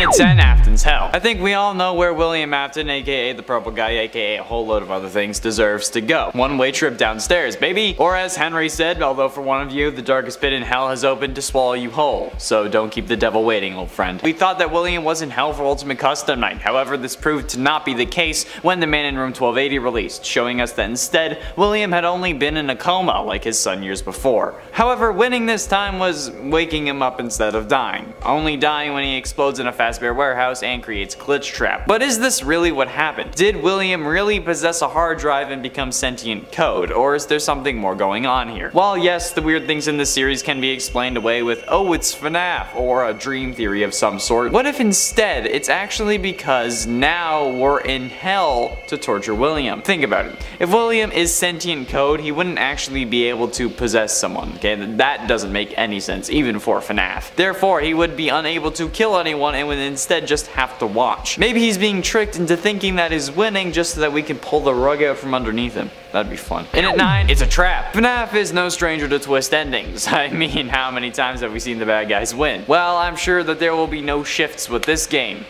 Minute 10, Afton's Hell. I think we all know where William Afton, aka the purple guy, aka a whole load of other things, deserves to go. One-way trip downstairs, baby. Or as Henry said, although for one of you, the darkest pit in hell has opened to swallow you whole. So don't keep the devil waiting, old friend. We thought that William was in hell for Ultimate Custom Night. However, this proved to not be the case when The Man in Room 1280 released, showing us that instead, William had only been in a coma like his son years before. However, winning this time was waking him up instead of dying. Only dying when he explodes in a Fazbear warehouse and creates a glitch trap. But is this really what happened? Did William really possess a hard drive and become sentient code, or is there something more going on here? While yes, the weird things in this series can be explained away with, oh, it's FNAF, or a dream theory of some sort, what if instead it's actually because now we're in hell to torture William? Think about it. If William is sentient code, he wouldn't actually be able to possess someone, okay? That doesn't make any sense, even for FNAF. Therefore, he would be unable to kill anyone and would instead just have to watch. Maybe he's being tricked into thinking that he's winning just so that we can pull the rug out from underneath him. That'd be fun. And at 9, it's a trap. FNAF is no stranger to twist endings. I mean, how many times have we seen the bad guys win? Well, I'm sure that there will be no shifts with this game.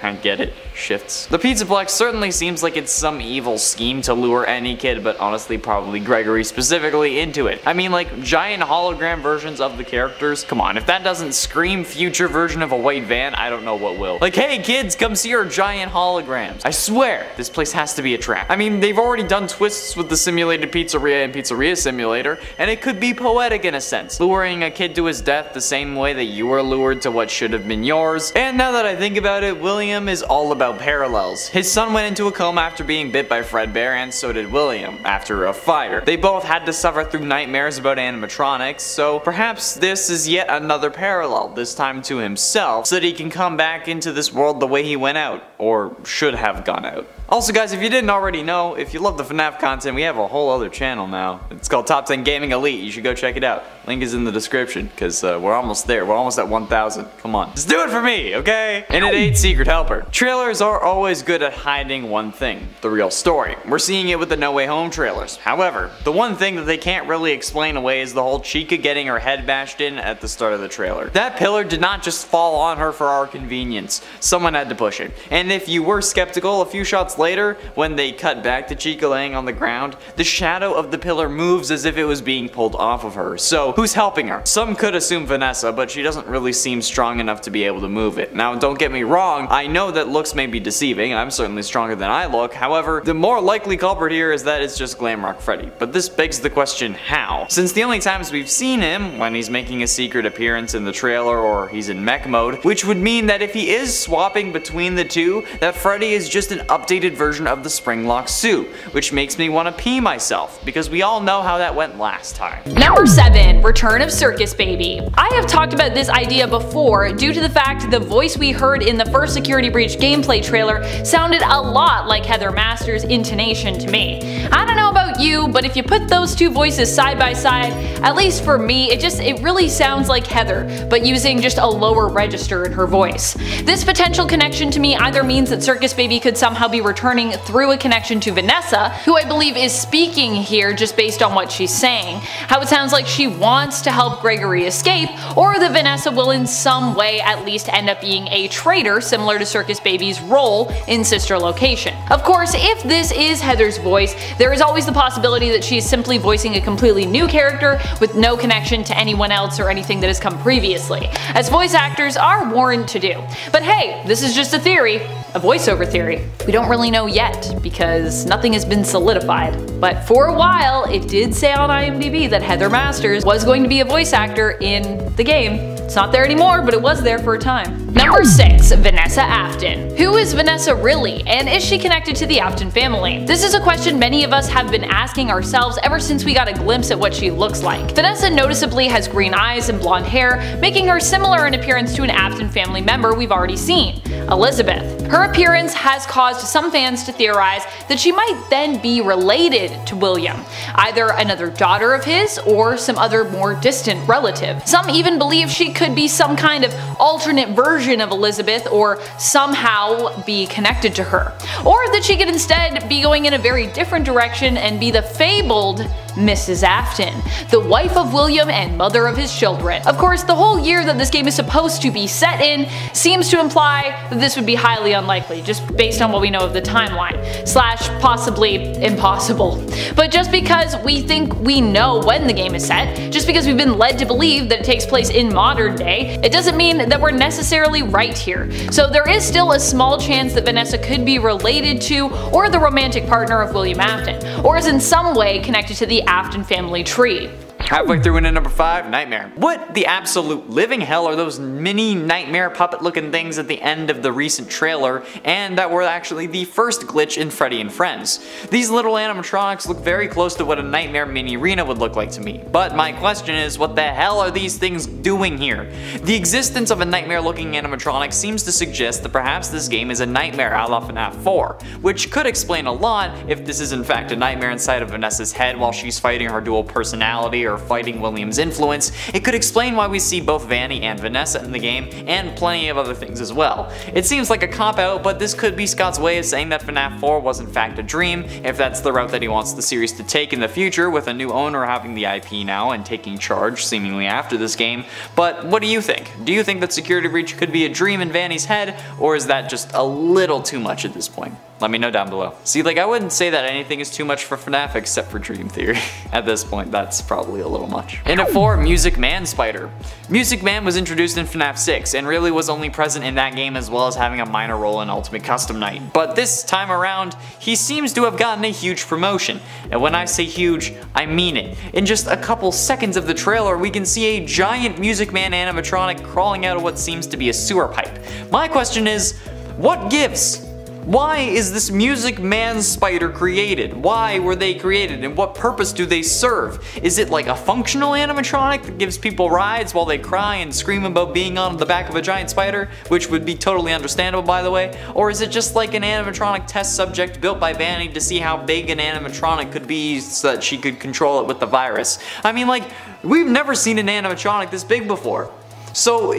I get it. Shifts. The Pizzaplex certainly seems like it's some evil scheme to lure any kid, but honestly probably Gregory specifically, into it. I mean, like, giant hologram versions of the characters? Come on, if that doesn't scream future version of a white van, I don't know what will. Like, hey kids, come see our giant holograms. I swear, this place has to be a trap. I mean, they've already done twists with the simulated pizzeria and pizzeria simulator, and it could be poetic in a sense, luring a kid to his death the same way that you were lured to what should have been yours. And now that I think about it, William is all about parallels. His son went into a coma after being bit by Fredbear, and so did William, after a fire. They both had to suffer through nightmares about animatronics, so perhaps this is yet another parallel, this time to himself, so that he can come back into this world the way he went out, or should have gone out. Also guys, if you didn't already know, if you love the FNAF content, we have a whole other channel now. It's called Top 10 Gaming Elite. You should go check it out. Link is in the description, because we're almost there. We're almost at 1,000. Come on. Just do it for me, okay? And at 8, Secret Helper. Trailers are always good at hiding one thing, the real story. We're seeing it with the No Way Home trailers. However, the one thing that they can't really explain away is the whole Chica getting her head bashed in at the start of the trailer. That pillar did not just fall on her for our convenience. Someone had to push it. And if you were skeptical, a few shots later, when they cut back to Chica laying on the ground, the shadow of the pillar moves as if it was being pulled off of her. So, who's helping her? Some could assume Vanessa, but she doesn't really seem strong enough to be able to move it. Now, don't get me wrong, I know that looks may be deceiving, and I'm certainly stronger than I look. However, the more likely culprit here is that it's just Glamrock Freddy. But this begs the question, how? Since the only times we've seen him, when he's making a secret appearance in the trailer or he's in mech mode, which would mean that if he is swapping between the two, that Freddy is just an updated version of the Springlock suit, which makes me want to pee myself, because we all know how that went last time. Number 7, Return of Circus Baby. I have talked about this idea before due to the fact the voice we heard in the first Security Breach gameplay trailer sounded a lot like Heather Masters' intonation to me. I don't know about you, but if you put those two voices side by side, at least for me, it really sounds like Heather, but using just a lower register in her voice. This potential connection to me either means that Circus Baby could somehow be returning through a connection to Vanessa, who I believe is speaking here just based on what she's saying, how it sounds like she wants to help Gregory escape, or that Vanessa will in some way at least end up being a traitor similar to Circus Baby's role in Sister Location. Of course, if this is Heather's voice, there is always the possibility that she is simply voicing a completely new character with no connection to anyone else or anything that has come previously, as voice actors are warned to do. But hey, this is just a theory, a voiceover theory. We don't really know yet, because nothing has been solidified. But for a while, it did say on IMDb that Heather Masters was going to be a voice actor in the game. It's not there anymore, but it was there for a time. Number 6, Vanessa Afton. Who is Vanessa really, and is she connected to the Afton family? This is a question many of us have been asking ourselves ever since we got a glimpse at what she looks like. Vanessa noticeably has green eyes and blonde hair, making her similar in appearance to an Afton family member we've already seen, Elizabeth. Her appearance has caused some fans to theorize that she might then be related to William, either another daughter of his or some other more distant relative. Some even believe she could be some kind of alternate version of Elizabeth or somehow be connected to her, or that she could instead be going in a very different direction and be the fabled Mrs. Afton, the wife of William and mother of his children. Of course, the whole year that this game is supposed to be set in seems to imply that this would be highly unlikely, just based on what we know of the timeline, slash possibly impossible. But just because we think we know when the game is set, just because we've been led to believe that it takes place in modern day, it doesn't mean that we're necessarily right here. So there is still a small chance that Vanessa could be related to or the romantic partner of William Afton, or is in some way connected to the Afton family tree. Halfway through into number 5, Nightmare. What the absolute living hell are those mini nightmare puppet looking things at the end of the recent trailer, and that were actually the first glitch in Freddy and Friends? These little animatronics look very close to what a nightmare mini arena would look like to me, but my question is, what the hell are these things doing here? The existence of a nightmare looking animatronic seems to suggest that perhaps this game is a nightmare a la Fnaf 4, which could explain a lot if this is in fact a nightmare inside of Vanessa's head while she's fighting her dual personality or fighting William's influence. It could explain why we see both Vanny and Vanessa in the game, and plenty of other things as well. It seems like a cop-out, but this could be Scott's way of saying that Fnaf 4 was in fact a dream, if that's the route that he wants the series to take in the future, with a new owner having the IP now and taking charge seemingly after this game. But what do you think? Do you think that Security Breach could be a dream in Vanny's head, or is that just a little too much at this point? Let me know down below. See, like, I wouldn't say that anything is too much for FNAF except for Dream Theory. At this point, that's probably a little much. And at 4, Music Man Spider. Music Man was introduced in FNAF 6 and really was only present in that game as well as having a minor role in Ultimate Custom Night. But this time around, he seems to have gotten a huge promotion. And when I say huge, I mean it. In just a couple seconds of the trailer, we can see a giant Music Man animatronic crawling out of what seems to be a sewer pipe. My question is, what gives? Why is this Music Man Spider created? Why were they created, and what purpose do they serve? Is it like a functional animatronic that gives people rides while they cry and scream about being on the back of a giant spider, which would be totally understandable by the way? Or is it just like an animatronic test subject built by Vanny to see how big an animatronic could be so that she could control it with the virus? I mean, like, we've never seen an animatronic this big before. So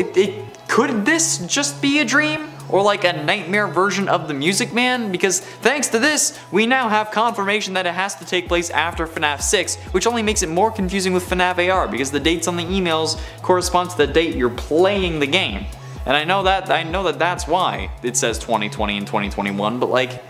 could this just be a dream? Or like a nightmare version of the Music Man? Because thanks to this, we now have confirmation that it has to take place after FNAF 6, which only makes it more confusing with FNAF AR because the dates on the emails correspond to the date you're playing the game. And I know that that's why it says 2020 and 2021, but like,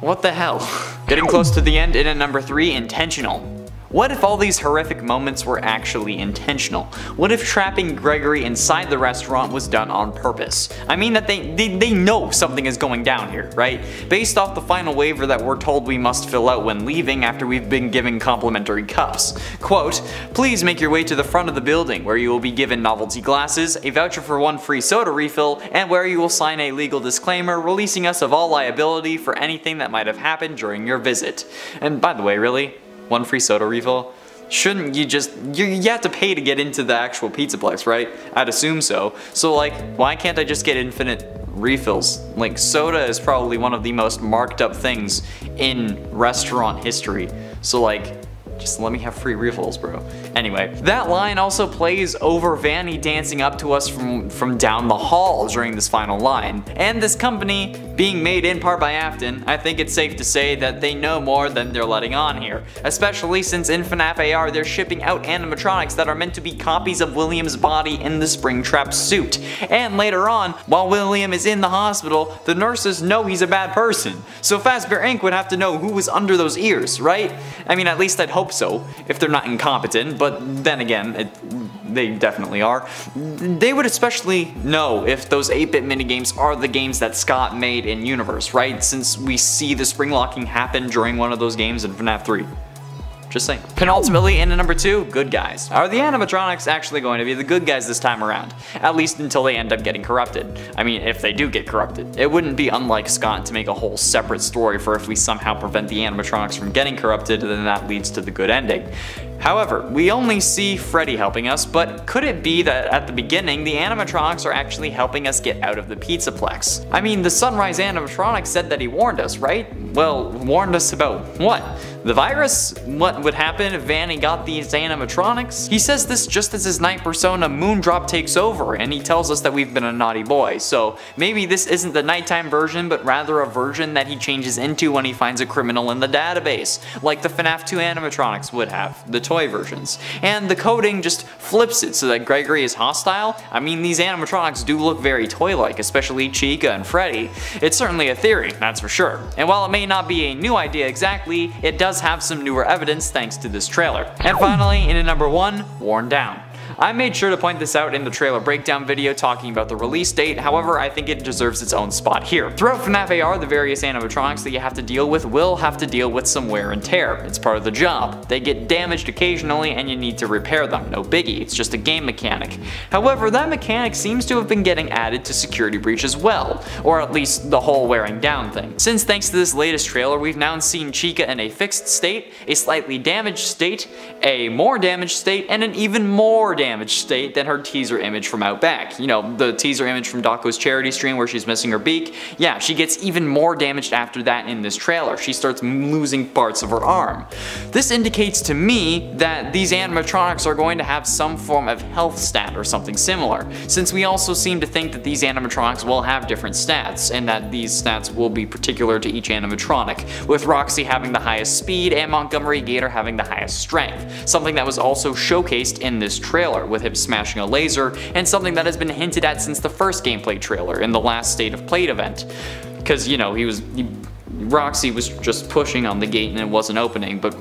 what the hell? Getting close to the end, in at number 3, Intentional. What if all these horrific moments were actually intentional? What if trapping Gregory inside the restaurant was done on purpose? I mean that they know something is going down here, right? Based off the final waiver that we're told we must fill out when leaving after we've been given complimentary cups. Quote, please make your way to the front of the building where you will be given novelty glasses, a voucher for 1 free soda refill, and where you will sign a legal disclaimer releasing us of all liability for anything that might have happened during your visit. And by the way, really? 1 free soda refill? Shouldn't you just, you have to pay to get into the actual Pizzaplex, right? I'd assume so. So like, why can't I just get infinite refills? Like, soda is probably one of the most marked up things in restaurant history. So like, just let me have free refills, bro. Anyway, that line also plays over Vanny dancing up to us from down the hall during this final line. And this company, being made in part by Afton, I think it's safe to say that they know more than they're letting on here. Especially since in FNAF AR they're shipping out animatronics that are meant to be copies of William's body in the Springtrap suit. And later on, while William is in the hospital, the nurses know he's a bad person. So Fazbear Inc. would have to know who was under those ears, right? I mean, at least I'd hope so, if they're not incompetent, but then again, they definitely are. They would especially know if those 8-bit minigames are the games that Scott made in Universe, right? Since we see the spring locking happen during one of those games in FNAF 3. Just saying. Penultimately, in at number 2, good guys. Are the animatronics actually going to be the good guys this time around? At least until they end up getting corrupted. I mean, if they do get corrupted. It wouldn't be unlike Scott to make a whole separate story for if we somehow prevent the animatronics from getting corrupted, then that leads to the good ending. However, we only see Freddy helping us, but could it be that at the beginning the animatronics are actually helping us get out of the Pizzaplex? I mean, the Sunrise animatronic said that he warned us, right? Well, warned us about what? The virus? What would happen if Vanny got these animatronics? He says this just as his night persona Moondrop takes over, and he tells us that we've been a naughty boy, so maybe this isn't the nighttime version, but rather a version that he changes into when he finds a criminal in the database, like the Fnaf 2 animatronics would have, the toy versions. And the coding just flips it so that Gregory is hostile. I mean, these animatronics do look very toy-like, especially Chica and Freddy. It's certainly a theory, that's for sure. And while it may not be a new idea exactly, it does have some newer evidence thanks to this trailer. And finally, in at number 1, Worn Down. I made sure to point this out in the trailer breakdown video talking about the release date, however I think it deserves its own spot here. Throughout FNAF AR, the various animatronics that you have to deal with will have to deal with some wear and tear. It's part of the job. They get damaged occasionally and you need to repair them, no biggie, it's just a game mechanic. However, that mechanic seems to have been getting added to Security Breach as well, or at least the whole wearing down thing. Since thanks to this latest trailer, we've now seen Chica in a fixed state, a slightly damaged state, a more damaged state, and an even more damaged state than her teaser image from Outback. You know, the teaser image from Dako's charity stream where she's missing her beak. Yeah, she gets even more damaged after that in this trailer. She starts losing parts of her arm. This indicates to me that these animatronics are going to have some form of health stat or something similar, since we also seem to think that these animatronics will have different stats, and that these stats will be particular to each animatronic, with Roxy having the highest speed and Montgomery Gator having the highest strength, something that was also showcased in this trailer, with him smashing a laser, and something that has been hinted at since the first gameplay trailer in the last State of Play event. Because, you know, Roxy was just pushing on the gate and it wasn't opening, but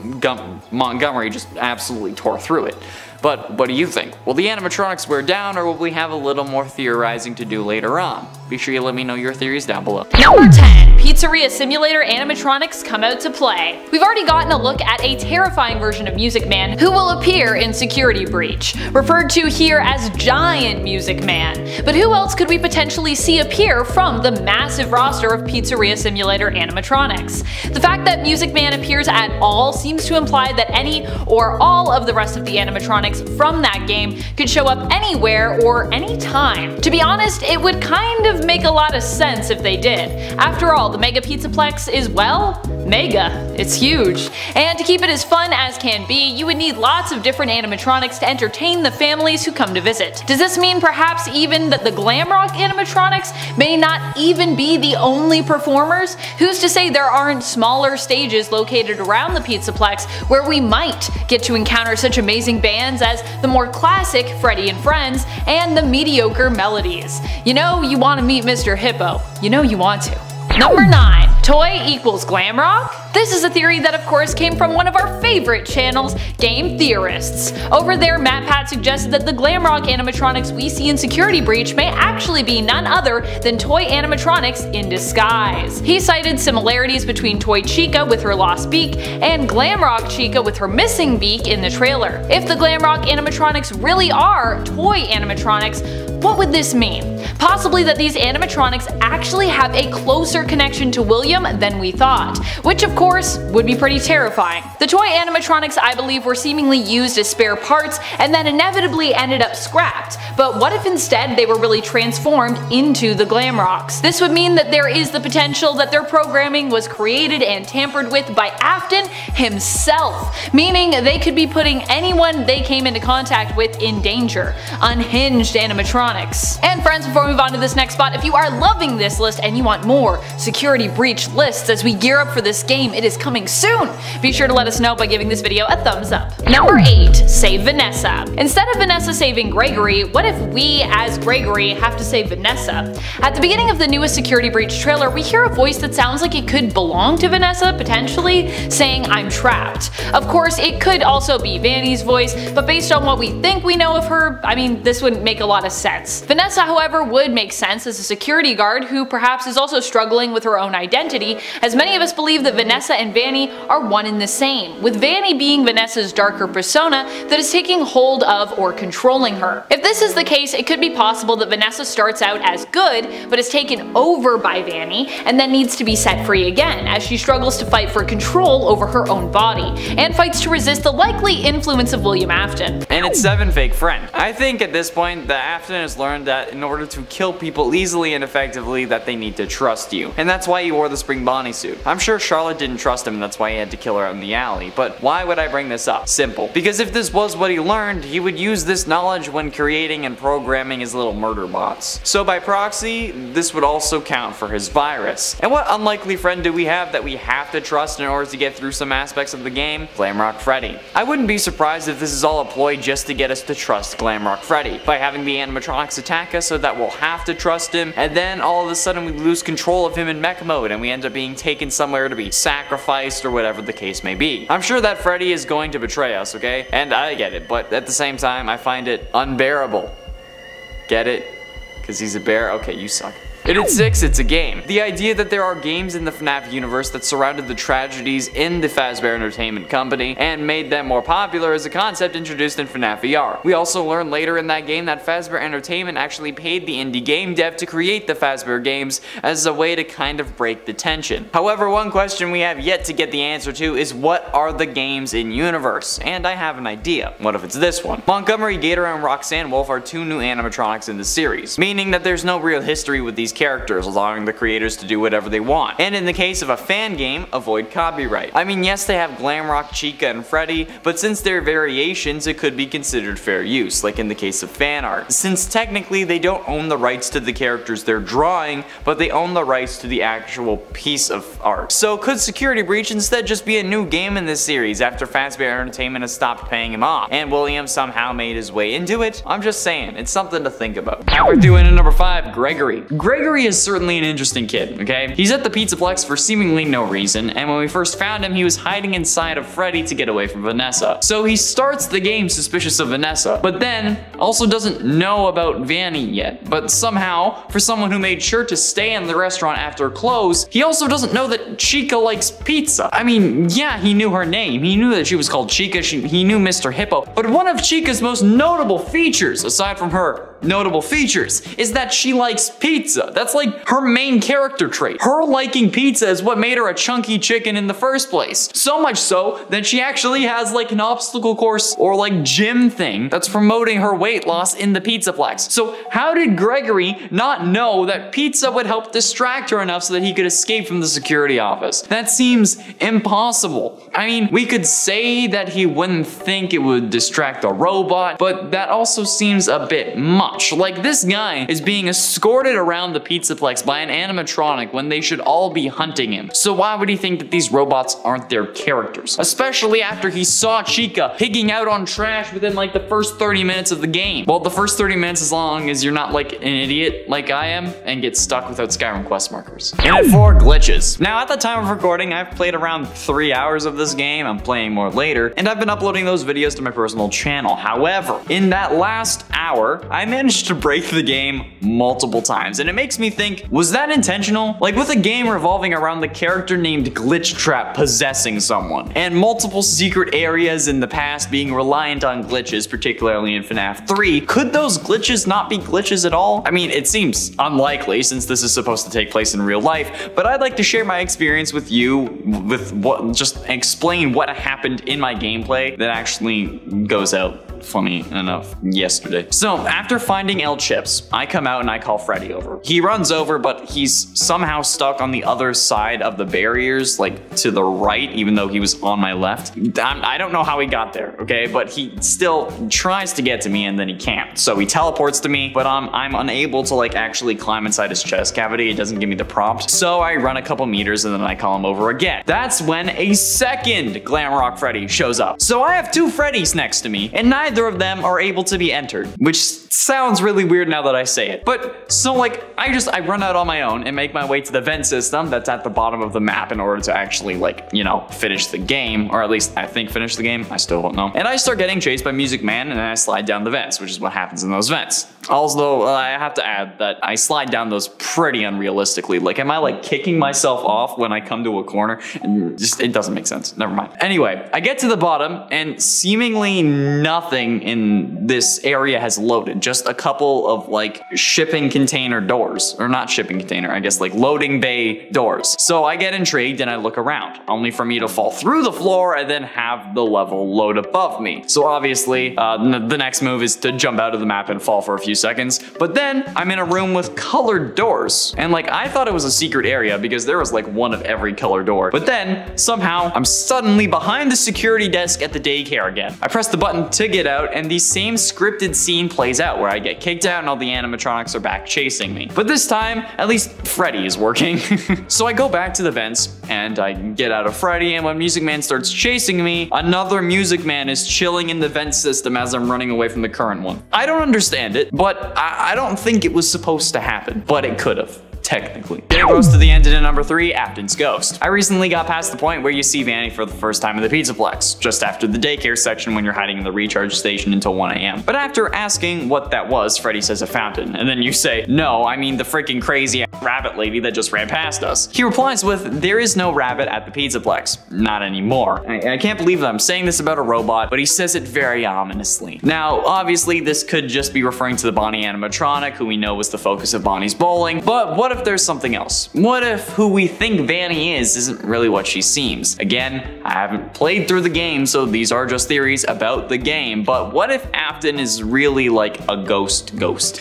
Montgomery just absolutely tore through it. But what do you think? Will the animatronics wear down, or will we have a little more theorizing to do later on? Be sure you let me know your theories down below. Number 10. Pizzeria Simulator animatronics come out to play. We've already gotten a look at a terrifying version of Music Man who will appear in Security Breach, referred to here as Giant Music Man. But who else could we potentially see appear from the massive roster of Pizzeria Simulator animatronics? The fact that Music Man appears at all seems to imply that any or all of the rest of the animatronics from that game could show up anywhere or anytime. To be honest, it would kind of make a lot of sense if they did. After all, the Mega Pizzaplex is, well, mega. It's huge. And to keep it as fun as can be, you would need lots of different animatronics to entertain the families who come to visit. Does this mean perhaps even that the Glamrock animatronics may not even be the only performers? Who's to say there aren't smaller stages located around the Pizzaplex where we might get to encounter such amazing bands as the more classic Freddy and Friends and the mediocre Melodies? You know you want to meet Mr. Hippo. You know you want to. Number 9. Toy equals Glamrock? This is a theory that of course came from one of our favorite channels, Game Theorists. Over there, MatPat suggested that the Glamrock animatronics we see in Security Breach may actually be none other than toy animatronics in disguise. He cited similarities between Toy Chica with her lost beak and Glamrock Chica with her missing beak in the trailer. If the Glamrock animatronics really are toy animatronics, what would this mean? Possibly that these animatronics actually have a closer connection to William than we thought, which of course would be pretty terrifying. The toy animatronics, I believe, were seemingly used as spare parts and then inevitably ended up scrapped, but what if instead they were really transformed into the Glamrocks? This would mean that there is the potential that their programming was created and tampered with by Afton himself, meaning they could be putting anyone they came into contact with in danger. Unhinged animatronics. And friends, before we move on to this next spot, if you are loving this list and you want more Security Breach lists as we gear up for this game, it is coming soon! Be sure to let us know by giving this video a thumbs up. Number 8. Save Vanessa. Instead of Vanessa saving Gregory, what if we, as Gregory, have to save Vanessa? At the beginning of the newest Security Breach trailer, we hear a voice that sounds like it could belong to Vanessa, potentially, saying, "I'm trapped." Of course, it could also be Vanny's voice, but based on what we think we know of her, I mean, this wouldn't make a lot of sense. Vanessa, however, would make sense as a security guard who perhaps is also struggling with her own identity, as many of us believe that Vanessa Vanessa and Vanny are one and the same, with Vanny being Vanessa's darker persona that is taking hold of or controlling her. If this is the case, it could be possible that Vanessa starts out as good, but is taken over by Vanny, and then needs to be set free again, as she struggles to fight for control over her own body, and fights to resist the likely influence of William Afton. And it's 7 fake friend. I think at this point that Afton has learned that in order to kill people easily and effectively that they need to trust you. And that's why he wore the spring Bonnie suit. I'm sure Charlotte didn't trust him and that's why he had to kill her out in the alley, but why would I bring this up? Simple. Because if this was what he learned, he would use this knowledge when creating and programming his little murder bots. So by proxy, this would also count for his virus. And what unlikely friend do we have that we have to trust in order to get through some aspects of the game? Glamrock Freddy. I wouldn't be surprised if this is all a ploy just to get us to trust Glamrock Freddy, by having the animatronics attack us so that we'll have to trust him, and then all of a sudden we lose control of him in mech mode and we end up being taken somewhere to be sacrificed or whatever the case may be. I'm sure that Freddy is going to betray us, okay? And I get it, but at the same time I find it unbearable. Get it? Because he's a bear? Okay, you suck. And at 6, it's a game. The idea that there are games in the FNAF universe that surrounded the tragedies in the Fazbear Entertainment Company and made them more popular is a concept introduced in FNAF VR. We also learn later in that game that Fazbear Entertainment actually paid the indie game dev to create the Fazbear games as a way to kind of break the tension. However, one question we have yet to get the answer to is what are the games in universe? And I have an idea. What if it's this one? Montgomery Gator and Roxanne Wolf are 2 new animatronics in the series, meaning that there's no real history with these characters, allowing the creators to do whatever they want. And in the case of a fan game, avoid copyright. I mean, yes, they have Glamrock, Chica, and Freddy, but since they're variations, it could be considered fair use, like in the case of fan art. Since technically they don't own the rights to the characters they're drawing, but they own the rights to the actual piece of art. So could Security Breach instead just be a new game in this series after Fazbear Entertainment has stopped paying him off, and William somehow made his way into it? I'm just saying, it's something to think about. Now we're doing at number 5, Gregory. Gregory is certainly an interesting kid, okay? He's at the Pizzaplex for seemingly no reason, and when we first found him, he was hiding inside of Freddy to get away from Vanessa. So he starts the game suspicious of Vanessa, but then also doesn't know about Vanny yet. But somehow, for someone who made sure to stay in the restaurant after close, he also doesn't know that Chica likes pizza. I mean, yeah, he knew her name. He knew that she was called Chica. He knew Mr. Hippo. But one of Chica's most notable features, aside from her notable features, is that she likes pizza. That's like her main character trait. Her liking pizza is what made her a chunky chicken in the first place. So much so that she actually has like an obstacle course or like gym thing that's promoting her weight loss in the Pizzaplex. So how did Gregory not know that pizza would help distract her enough so that he could escape from the security office? That seems impossible. I mean, we could say that he wouldn't think it would distract a robot, but that also seems a bit much. Like, this guy is being escorted around the Pizzaplex by an animatronic when they should all be hunting him. So why would he think that these robots aren't their characters? Especially after he saw Chica pigging out on trash within like the first 30 minutes of the game. Well, the first 30 minutes as long as you're not like an idiot like I am and get stuck without Skyrim quest markers. And at 4, glitches. Now at the time of recording, I've played around 3 hours of this game. I'm playing more later, and I've been uploading those videos to my personal channel. However, in that last hour, I managed to break the game multiple times, and it makes me think, was that intentional? Like, with a game revolving around the character named Glitch Trap possessing someone, and multiple secret areas in the past being reliant on glitches, particularly in FNAF 3, could those glitches not be glitches at all? I mean, it seems unlikely since this is supposed to take place in real life, but I'd like to share my experience with you with what, just explain what happened in my gameplay that actually goes out funny enough yesterday. So after finding El Chips, I come out and I call Freddy over. He runs over, but he's somehow stuck on the other side of the barriers, like to the right, even though he was on my left. I don't know how he got there, okay? But he still tries to get to me and then he can't. So he teleports to me, but I'm unable to like actually climb inside his chest cavity. It doesn't give me the prompt. So I run a couple meters and then I call him over again. That's when a second Glamrock Freddy shows up. So I have 2 Freddys next to me and neither of them are able to be entered, which which sounds really weird now that I say it. But so like, I run out on my own and make my way to the vent system that's at the bottom of the map in order to actually like, you know, finish the game, or at least I think finish the game. I still don't know. And I start getting chased by Music Man and I slide down the vents, which is what happens in those vents. Although I have to add that I slide down those pretty unrealistically. Like, am I like kicking myself off when I come to a corner? And just, it doesn't make sense. Never mind. Anyway, I get to the bottom and seemingly nothing in this area has loaded. Just a couple of like shipping container doors, or not shipping container, I guess like loading bay doors. So I get intrigued and I look around, only for me to fall through the floor and then have the level load above me. So obviously, the next move is to jump out of the map and fall for a few seconds. But then I'm in a room with colored doors. And like, I thought it was a secret area because there was like one of every color door. But then somehow I'm suddenly behind the security desk at the daycare again. I press the button to get out and the same scripted scene plays out where I get kicked out and all the animatronics are back chasing me. But this time, at least Freddy is working. So I go back to the vents and I get out of Freddy, and when Music Man starts chasing me, another Music Man is chilling in the vent system as I'm running away from the current one. I don't understand it, but I don't think it was supposed to happen, but it could have. Technically. It goes to the end in number 3, AFTON'S Ghost. I recently got past the point where you see Vanny for the first time in the Pizzaplex, just after the daycare section when you're hiding in the recharge station until 1 AM. But after asking what that was, Freddy says a fountain, and then you say, no, I mean the freaking crazy rabbit lady that just ran past us. He replies with, there is no rabbit at the Pizzaplex. Not anymore. I can't believe that I'm saying this about a robot, but he says it very ominously. Now, obviously, this could just be referring to the Bonnie animatronic, who we know was the focus of Bonnie's bowling, but what if there's something else? What if who we think Vanny is isn't really what she seems? Again, I haven't played through the game, so these are just theories about the game, but what if Afton is really like a ghost?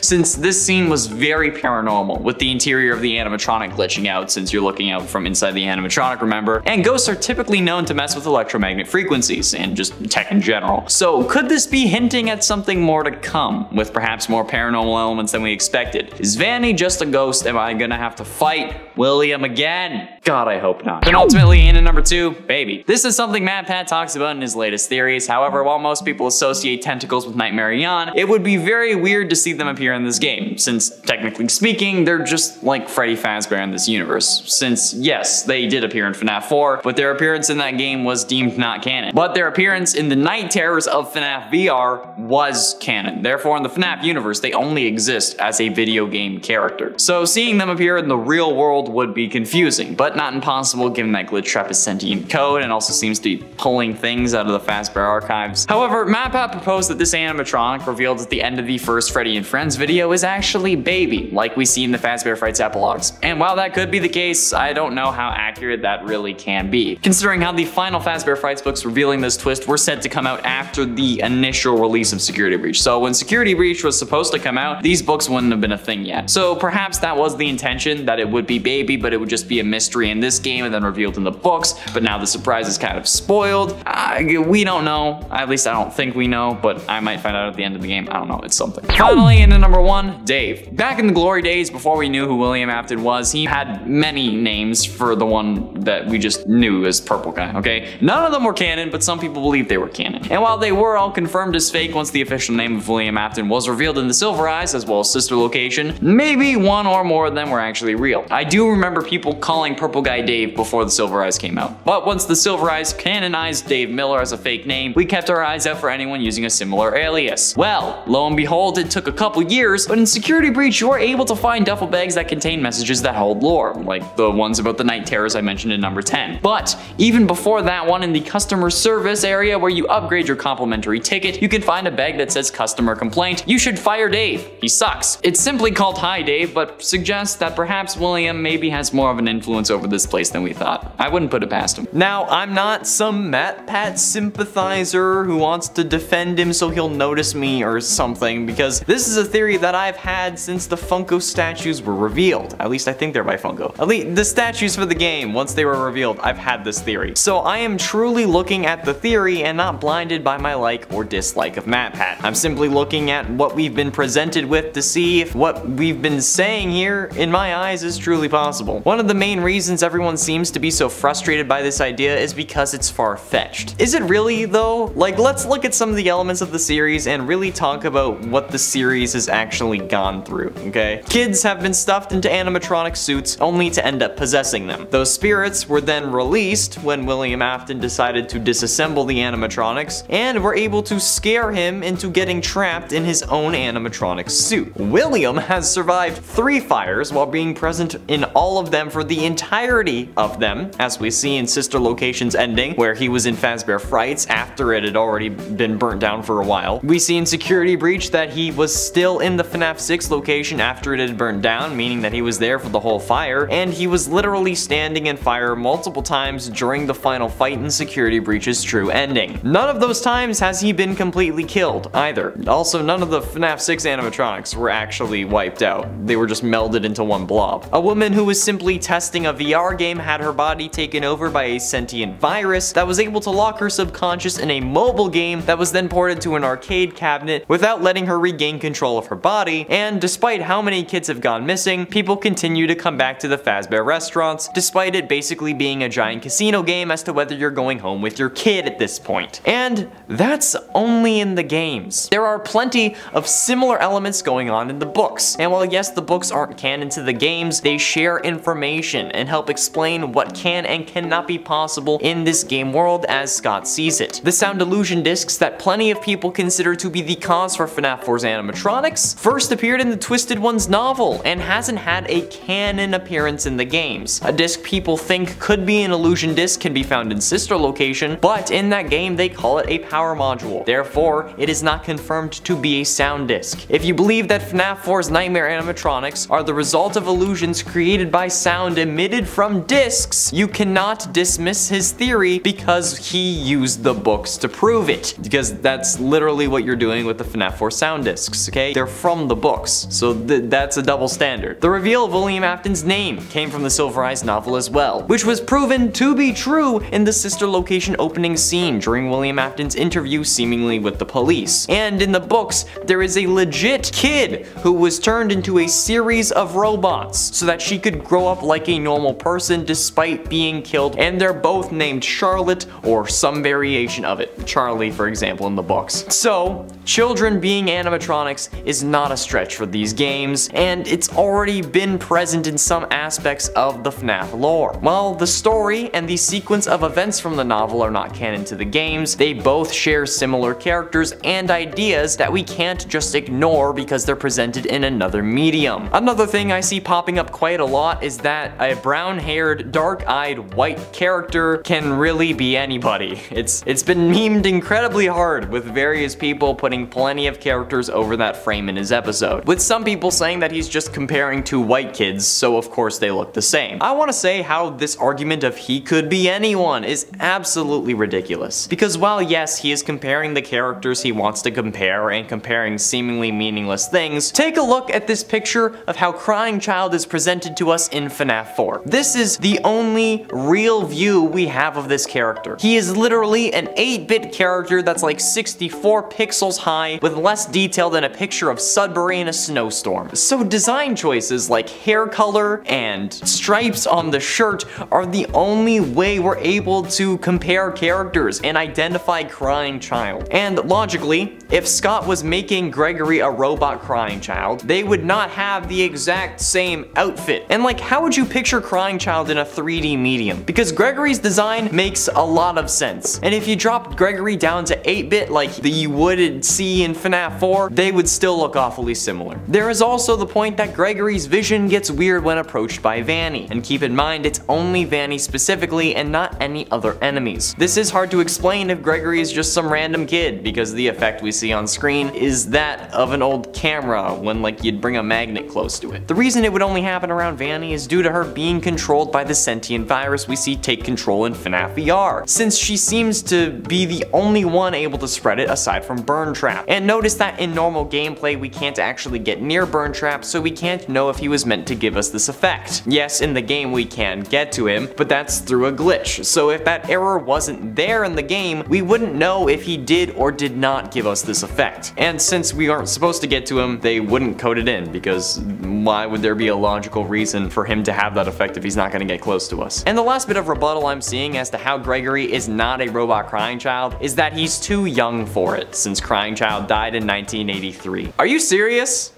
Since this scene was very paranormal, with the interior of the animatronic glitching out since you're looking out from inside the animatronic, remember? And ghosts are typically known to mess with electromagnetic frequencies and just tech in general. So could this be hinting at something more to come, with perhaps more paranormal elements than we expected? Is Vanny just a ghost? Am I gonna have to fight William again? God, I hope not. And ultimately, in at number 2, Baby. This is something MatPat talks about in his latest theories. However, while most people associate tentacles with Nightmare Yon, it would be very weird to see them appear in this game, since technically speaking, they're just like Freddy Fazbear in this universe. Since, yes, they did appear in FNAF 4, but their appearance in that game was deemed not canon. But their appearance in the Night Terrors of FNAF VR was canon. Therefore, in the FNAF universe, they only exist as a video game character. So seeing them appear in the real world would be confusing, but not impossible given that Glitch Trap is sentient code and also seems to be pulling things out of the Fazbear archives. However, MatPat proposed that this animatronic revealed at the end of the first Freddy and Friends video is actually Baby, like we see in the Fazbear Fights epilogues. And while that could be the case, I don't know how accurate that really can be, considering how the final Fazbear Fights books revealing this twist were said to come out after the initial release of Security Breach. So when Security Breach was supposed to come out, these books wouldn't have been a thing yet. So perhaps that was the intention, that it would be Baby, but it would just be a mystery in this game and then revealed in the books, but now the surprise is kind of spoiled. We don't know, at least I don't think we know, but I might find out at the end of the game. I don't know, it's something. Finally, into number 1, Dave. Back in the glory days before we knew who William Afton was, he had many names for the one that we just knew as Purple Guy, okay? None of them were canon, but some people believed they were canon. And while they were all confirmed as fake once the official name of William Afton was revealed in the Silver Eyes, as well as Sister Location, maybe one or more of them were actually real. I do remember people calling Purple Guy Dave before the Silver Eyes came out. But once the Silver Eyes canonized Dave Miller as a fake name, we kept our eyes out for anyone using a similar alias. Well, lo and behold, it took a couple years, but in Security Breach, you are able to find duffel bags that contain messages that hold lore, like the ones about the Night Terrors I mentioned in number 10. But even before that one, in the customer service area where you upgrade your complimentary ticket, you can find a bag that says customer complaint. You should fire Dave. He sucks. It's simply called Hi Dave, but suggests that perhaps William maybe has more of an influence over this place than we thought. I wouldn't put it past him. Now, I'm not some MatPat sympathizer who wants to defend him so he'll notice me or something, because this is a theory that I've had since the Funko statues were revealed. At least I think they're by Funko. At least the statues for the game, once they were revealed, I've had this theory. So I am truly looking at the theory and not blinded by my like or dislike of MatPat. I'm simply looking at what we've been presented with to see if what we've been saying here in in my eyes, is truly possible. One of the main reasons everyone seems to be so frustrated by this idea is because it's far-fetched. Is it really, though? Like, let's look at some of the elements of the series and really talk about what the series has actually gone through, okay? Kids have been stuffed into animatronic suits only to end up possessing them. Those spirits were then released when William Afton decided to disassemble the animatronics and were able to scare him into getting trapped in his own animatronic suit. William has survived 3 fires while being present in all of them for the entirety of them, as we see in Sister Location's ending, where he was in Fazbear Frights after it had already been burnt down for a while. We see in Security Breach that he was still in the FNAF 6 location after it had burned down, meaning that he was there for the whole fire, and he was literally standing in fire multiple times during the final fight in Security Breach's true ending. None of those times has he been completely killed, either. Also, none of the FNAF 6 animatronics were actually wiped out. They were just melded into one blob. A woman who was simply testing a VR game had her body taken over by a sentient virus that was able to lock her subconscious in a mobile game that was then ported to an arcade cabinet without letting her regain control of her body, and despite how many kids have gone missing, people continue to come back to the Fazbear restaurants, despite it basically being a giant casino game as to whether you're going home with your kid at this point. And that's only in the games. There are plenty of similar elements going on in the books, and while yes, the books aren't canon to the games, they share information and help explain what can and cannot be possible in this game world as Scott sees it. The sound illusion discs that plenty of people consider to be the cause for FNAF 4's animatronics first appeared in the Twisted Ones novel and hasn't had a canon appearance in the games. A disc people think could be an illusion disc can be found in Sister Location, but in that game they call it a power module. Therefore, it is not confirmed to be a sound disc. If you believe that FNAF 4's nightmare animatronics are the result of illusions created by sound emitted from discs, you cannot dismiss his theory because he used the books to prove it. Because that's literally what you're doing with the FNAF 4 sound discs, okay? They're from the books, so that's a double standard. The reveal of William Afton's name came from the Silver Eyes novel as well, which was proven to be true in the Sister Location opening scene during William Afton's interview seemingly with the police. And in the books, there is a legit kid who was turned into a series of robots so that she could grow up like a normal person despite being killed, and they're both named Charlotte or some variation of it. Charlie, for example, in the books. So, children being animatronics is not a stretch for these games, and it's already been present in some aspects of the FNAF lore. While the story and the sequence of events from the novel are not canon to the games, they both share similar characters and ideas that we can't just ignore because they're presented in another medium. Another thing I see popping up quite a lot is that a brown-haired, dark-eyed white character can really be anybody. It's been memed incredibly hard, with various people putting plenty of characters over that frame in his episode, with some people saying that he's just comparing 2 white kids, so of course they look the same. I want to say how this argument of he could be anyone is absolutely ridiculous, because while yes, he is comparing the characters he wants to compare and comparing seemingly meaningless things, take a look at this picture of how Crying Child is presented to us in FNAF 4. This is the only real view we have of this character. He is literally an 8-bit character that's like 64 pixels high with less detail than a picture of Sudbury in a snowstorm. So design choices like hair color and stripes on the shirt are the only way we're able to compare characters and identify Crying Child. And logically, if Scott was making Gregory a robot Crying Child, they would not have the exact same outfit. And like, how would you picture Crying Child in a 3D medium? Because Gregory's design makes a lot of sense. And if you dropped Gregory down to 8-bit like you would see in FNAF 4, they would still look awfully similar. There is also the point that Gregory's vision gets weird when approached by Vanny. And keep in mind, it's only Vanny specifically and not any other enemies. This is hard to explain if Gregory is just some random kid, because the effect we see on screen is that of an old camera when like you'd bring a magnet close to it. The reason it would only happen around Vanny is due to her being controlled by the sentient virus we see take control in FNAF VR, since she seems to be the only one able to spread it aside from Burn Trap. And notice that in normal gameplay we can't actually get near Burn Trap, so we can't know if he was meant to give us this effect. Yes, in the game we can get to him, but that's through a glitch, so if that error wasn't there in the game, we wouldn't know if he did or did not give us this effect. And since we aren't supposed to get to him, they wouldn't code it in, because why would would there be a logical reason for him to have that effect if he's not going to get close to us? And the last bit of rebuttal I'm seeing as to how Gregory is not a robot crying child is that he's too young for it, since Crying Child died in 1983. Are you serious?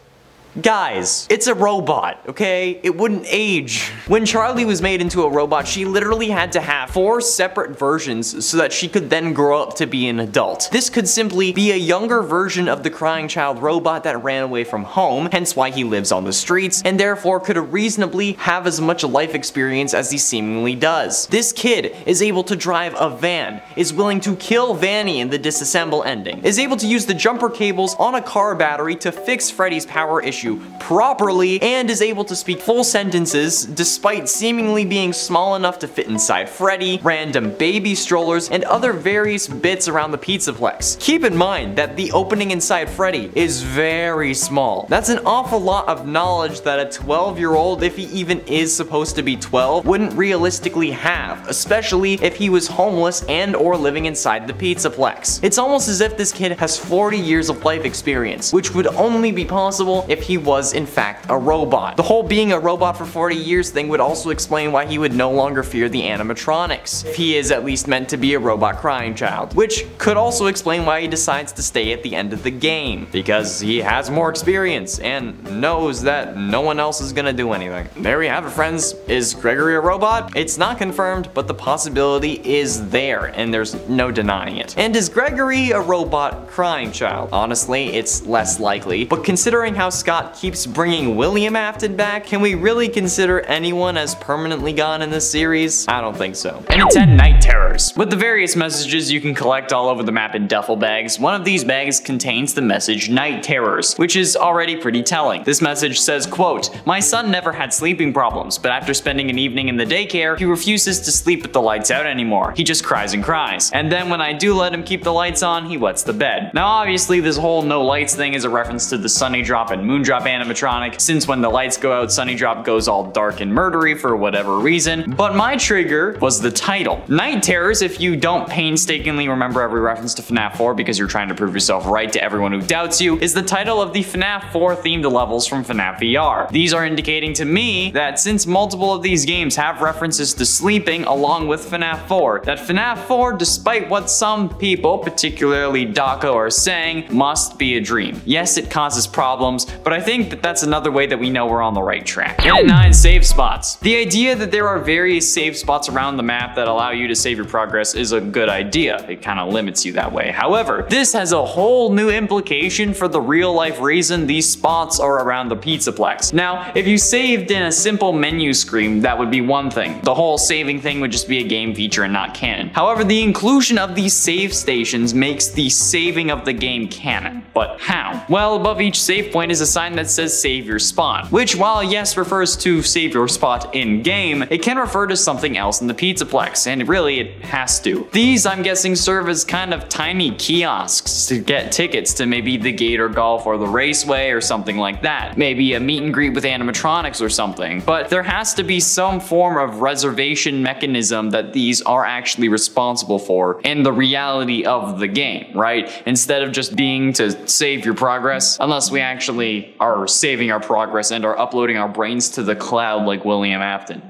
Guys, it's a robot, okay? It wouldn't age. When Charlie was made into a robot, she literally had to have 4 separate versions so that she could then grow up to be an adult. This could simply be a younger version of the Crying Child robot that ran away from home, hence why he lives on the streets, and therefore could reasonably have as much life experience as he seemingly does. This kid is able to drive a van, is willing to kill Vanny in the disassemble ending, is able to use the jumper cables on a car battery to fix Freddy's power issue properly, and is able to speak full sentences despite seemingly being small enough to fit inside Freddy, random baby strollers, and other various bits around the Pizzaplex. Keep in mind that the opening inside Freddy is very small. That's an awful lot of knowledge that a 12-year-old, if he even is supposed to be 12, wouldn't realistically have, especially if he was homeless and or living inside the Pizzaplex. It's almost as if this kid has 40 years of life experience, which would only be possible if he was in fact a robot. The whole being a robot for 40 years thing would also explain why he would no longer fear the animatronics, if he is at least meant to be a robot crying child, which could also explain why he decides to stay at the end of the game, because he has more experience and knows that no one else is gonna do anything. There we have it, friends. Is Gregory a robot? It's not confirmed, but the possibility is there, and there's no denying it. And is Gregory a robot crying child? Honestly, it's less likely, but considering how Scott keeps bringing William Afton back, can we really consider anyone as permanently gone in this series? I don't think so. And 10 night terrors. With the various messages you can collect all over the map in duffel bags, one of these bags contains the message night terrors, which is already pretty telling. This message says, quote, "My son never had sleeping problems, but after spending an evening in the daycare, he refuses to sleep with the lights out anymore. He just cries and cries. And then when I do let him keep the lights on, he wets the bed." Now obviously this whole no lights thing is a reference to the Sunny Drop and Moon Drop animatronic, since when the lights go out, Sunny Drop goes all dark and murdery for whatever reason. But my trigger was the title. Night Terrors, if you don't painstakingly remember every reference to FNAF 4 because you're trying to prove yourself right to everyone who doubts you, is the title of the FNAF 4 themed levels from FNAF VR. These are indicating to me that since multiple of these games have references to sleeping along with FNAF 4, that FNAF 4, despite what some people, particularly Daco, are saying, must be a dream. Yes, it causes problems, but I think that that's another way that we know we're on the right track. And 9 save spots. The idea that there are various save spots around the map that allow you to save your progress is a good idea. It kind of limits you that way. However, this has a whole new implication for the real life reason these spots are around the Pizzaplex. Now, if you saved in a simple menu screen, that would be one thing. The whole saving thing would just be a game feature and not canon. However, the inclusion of these save stations makes the saving of the game canon. But how? Well, above each save point is a sign that says save your spot, which while yes refers to save your spot in game, it can refer to something else in the Pizzaplex, and really it has to. These, I'm guessing, serve as kind of tiny kiosks to get tickets to maybe the Gator Golf or the Raceway or something like that. Maybe a meet and greet with animatronics or something. But there has to be some form of reservation mechanism that these are actually responsible for in the reality of the game, right? Instead of just being to save your progress, unless we actually are saving our progress and are uploading our brains to the cloud like William Afton.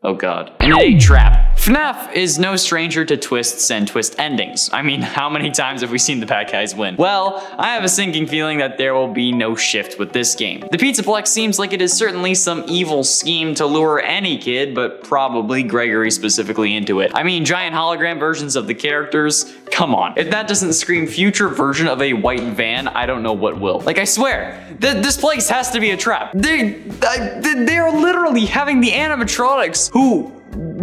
Oh god. An 8 trap. FNAF is no stranger to twists and twist endings. I mean, how many times have we seen the bad guys win? Well, I have a sinking feeling that there will be no shift with this game. The Pizzaplex seems like it is certainly some evil scheme to lure any kid, but probably Gregory specifically into it. I mean, giant hologram versions of the characters, come on. If that doesn't scream future version of a white van, I don't know what will. Like, I swear, this place has to be a trap. They're literally having the animatronics who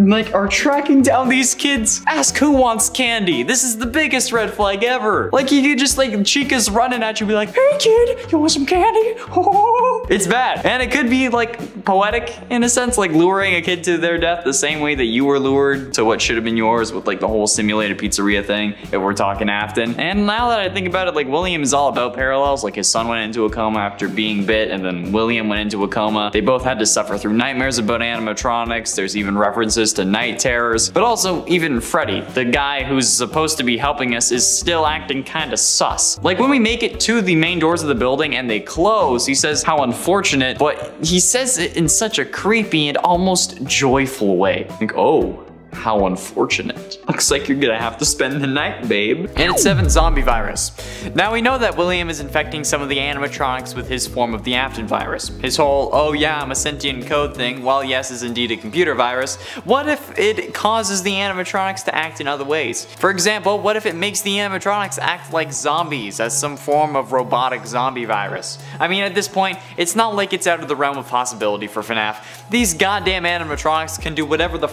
like are tracking down these kids. Ask who wants candy. This is the biggest red flag ever. Like you could just like Chica's running at you be like, hey kid, you want some candy? Oh. It's bad. And it could be like poetic in a sense, like luring a kid to their death the same way that you were lured to what should have been yours with like the whole simulated pizzeria thing, if we're talking Afton. And now that I think about it, like William is all about parallels. Like his son went into a coma after being bit, and then William went into a coma. They both had to suffer through nightmares about animatronics. There's even references just a night terrors, but also even Freddy, the guy who's supposed to be helping us, is still acting kinda sus. Like when we make it to the main doors of the building and they close, he says how unfortunate, but he says it in such a creepy and almost joyful way. Like, oh, how unfortunate. Looks like you're gonna have to spend the night, babe. And it's 7 zombie virus. Now we know that William is infecting some of the animatronics with his form of the AFTON virus. His whole, oh yeah, I'm a sentient code thing, while yes is indeed a computer virus, what if it causes the animatronics to act in other ways? For example, what if it makes the animatronics act like zombies as some form of robotic zombie virus? I mean, at this point, it's not like it's out of the realm of possibility for FNAF. These goddamn animatronics can do whatever the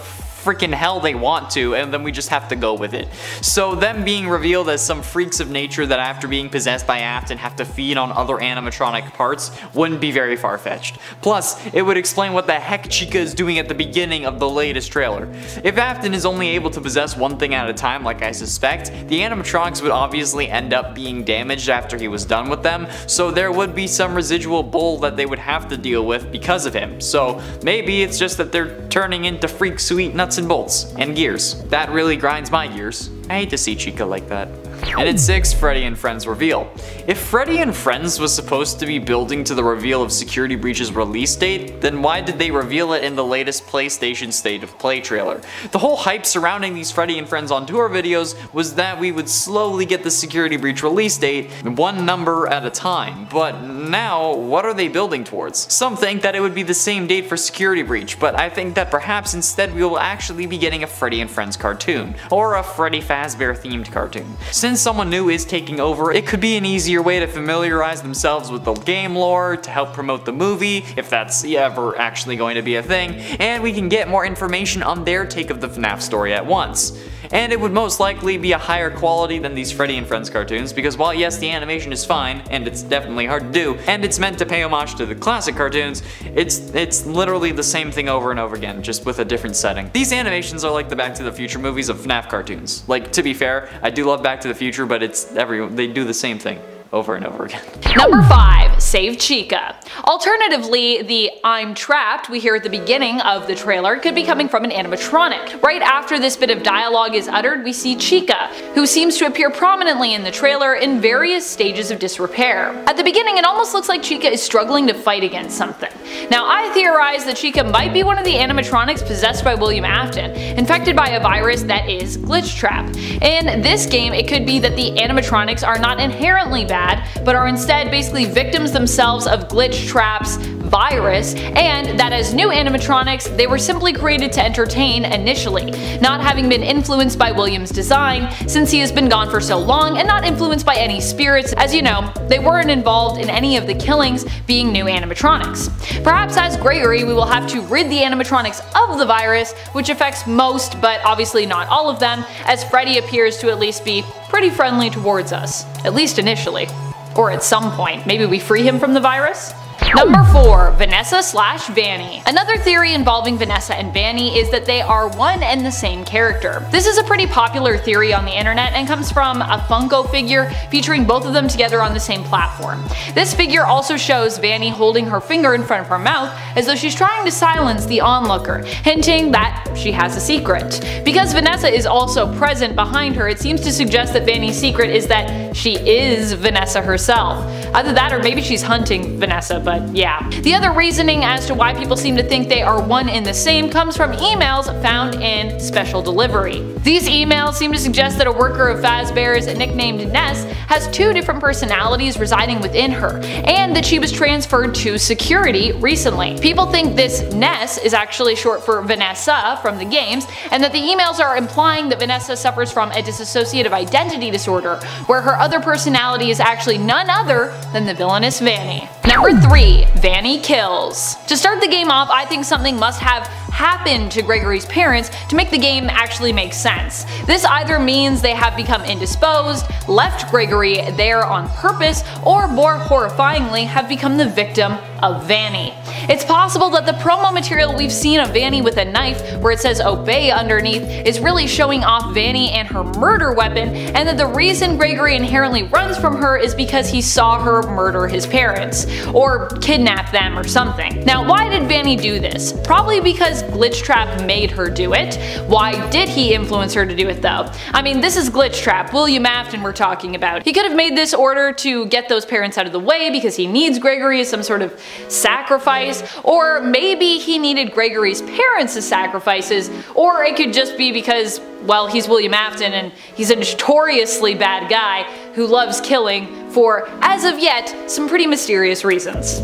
freaking hell they want to, and then we just have to go with it. So them being revealed as some freaks of nature that after being possessed by AFTON have to feed on other animatronic parts wouldn't be very far-fetched. Plus, it would explain what the heck Chica is doing at the beginning of the latest trailer. If AFTON is only able to possess one thing at a time, like I suspect, the animatronics would obviously end up being damaged after he was done with them, so there would be some residual bull that they would have to deal with because of him. So maybe it's just that they're turning into freak sweet nuts and bolts and gears. That really grinds my gears. I hate to see Chica like that. And at 6, Freddy and Friends reveal. If Freddy and Friends was supposed to be building to the reveal of Security Breach's release date, then why did they reveal it in the latest PlayStation State of Play trailer? The whole hype surrounding these Freddy and Friends on Tour videos was that we would slowly get the Security Breach release date, one number at a time. But now, what are they building towards? Some think that it would be the same date for Security Breach, but I think that perhaps instead we will actually be getting a Freddy and Friends cartoon, or a Freddy Fazbear themed cartoon. Since someone new is taking over, it could be an easier way to familiarize themselves with the game lore, to help promote the movie, if that's ever actually going to be a thing, and we can get more information on their take of the FNAF story at once. And it would most likely be a higher quality than these Freddy and Friends cartoons, because while yes, the animation is fine, and it's definitely hard to do, and it's meant to pay homage to the classic cartoons, it's literally the same thing over and over again, just with a different setting. These animations are like the Back to the Future movies of FNAF cartoons. Like, to be fair, I do love Back to the Future, but they do the same thing over and over again. Number 5, Save Chica. Alternatively, the I'm trapped we hear at the beginning of the trailer could be coming from an animatronic. Right after this bit of dialogue is uttered, we see Chica, who seems to appear prominently in the trailer in various stages of disrepair. At the beginning, it almost looks like Chica is struggling to fight against something. Now, I theorize that Chica might be one of the animatronics possessed by William Afton, infected by a virus that is Glitch Trap. In this game, it could be that the animatronics are not inherently bad, but are instead basically victims themselves of Glitch Trap's virus, and that as new animatronics, they were simply created to entertain initially, not having been influenced by William's design since he has been gone for so long, and not influenced by any spirits, as you know, they weren't involved in any of the killings being new animatronics. Perhaps as Gregory, we will have to rid the animatronics of the virus, which affects most, but obviously not all of them, as Freddy appears to at least be pretty friendly towards us, at least initially. Or at some point, maybe we free him from the virus? Number 4, Vanessa/Vanny. Another theory involving Vanessa and Vanny is that they are one and the same character. This is a pretty popular theory on the internet and comes from a Funko figure featuring both of them together on the same platform. This figure also shows Vanny holding her finger in front of her mouth as though she's trying to silence the onlooker, hinting that she has a secret. Because Vanessa is also present behind her, it seems to suggest that Vanny's secret is that she is Vanessa herself. Either that or maybe she's hunting Vanessa, but yeah. The other reasoning as to why people seem to think they are one and the same comes from emails found in Special Delivery. These emails seem to suggest that a worker of Fazbear's nicknamed Ness has 2 different personalities residing within her, and that she was transferred to security recently. People think this Ness is actually short for Vanessa from the games, and that the emails are implying that Vanessa suffers from a dissociative identity disorder, where her other personality is actually none other than the villainous Vanny. Number 3, Vanny kills. To start the game off, I think something must have happened to Gregory's parents to make the game actually make sense. This either means they have become indisposed, left Gregory there on purpose, or more horrifyingly have become the victim of Vanny. It's possible that the promo material we've seen of Vanny with a knife where it says obey underneath is really showing off Vanny and her murder weapon, and that the reason Gregory inherently runs from her is because he saw her murder his parents, or kidnap them or something. Now, why did Vanny do this? Probably because Glitch Trap made her do it. Why did he influence her to do it though? I mean, this is Glitch Trap, William Afton we're talking about. He could have made this order to get those parents out of the way because he needs Gregory as some sort of sacrifice, or maybe he needed Gregory's parents as sacrifices, or it could just be because, well, he's William Afton and he's a notoriously bad guy who loves killing for, as of yet, some pretty mysterious reasons.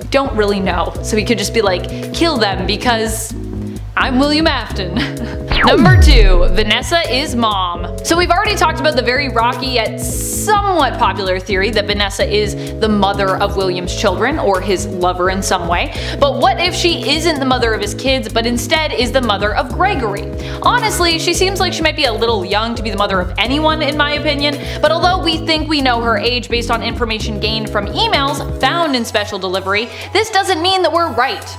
Don't really know, so he could just be like, kill them because I'm William Afton. Number 2, Vanessa is mom. So we've already talked about the very rocky yet somewhat popular theory that Vanessa is the mother of William's children, or his lover in some way. But what if she isn't the mother of his kids, but instead is the mother of Gregory? Honestly, she seems like she might be a little young to be the mother of anyone in my opinion, but although we think we know her age based on information gained from emails found in Special Delivery, this doesn't mean that we're right.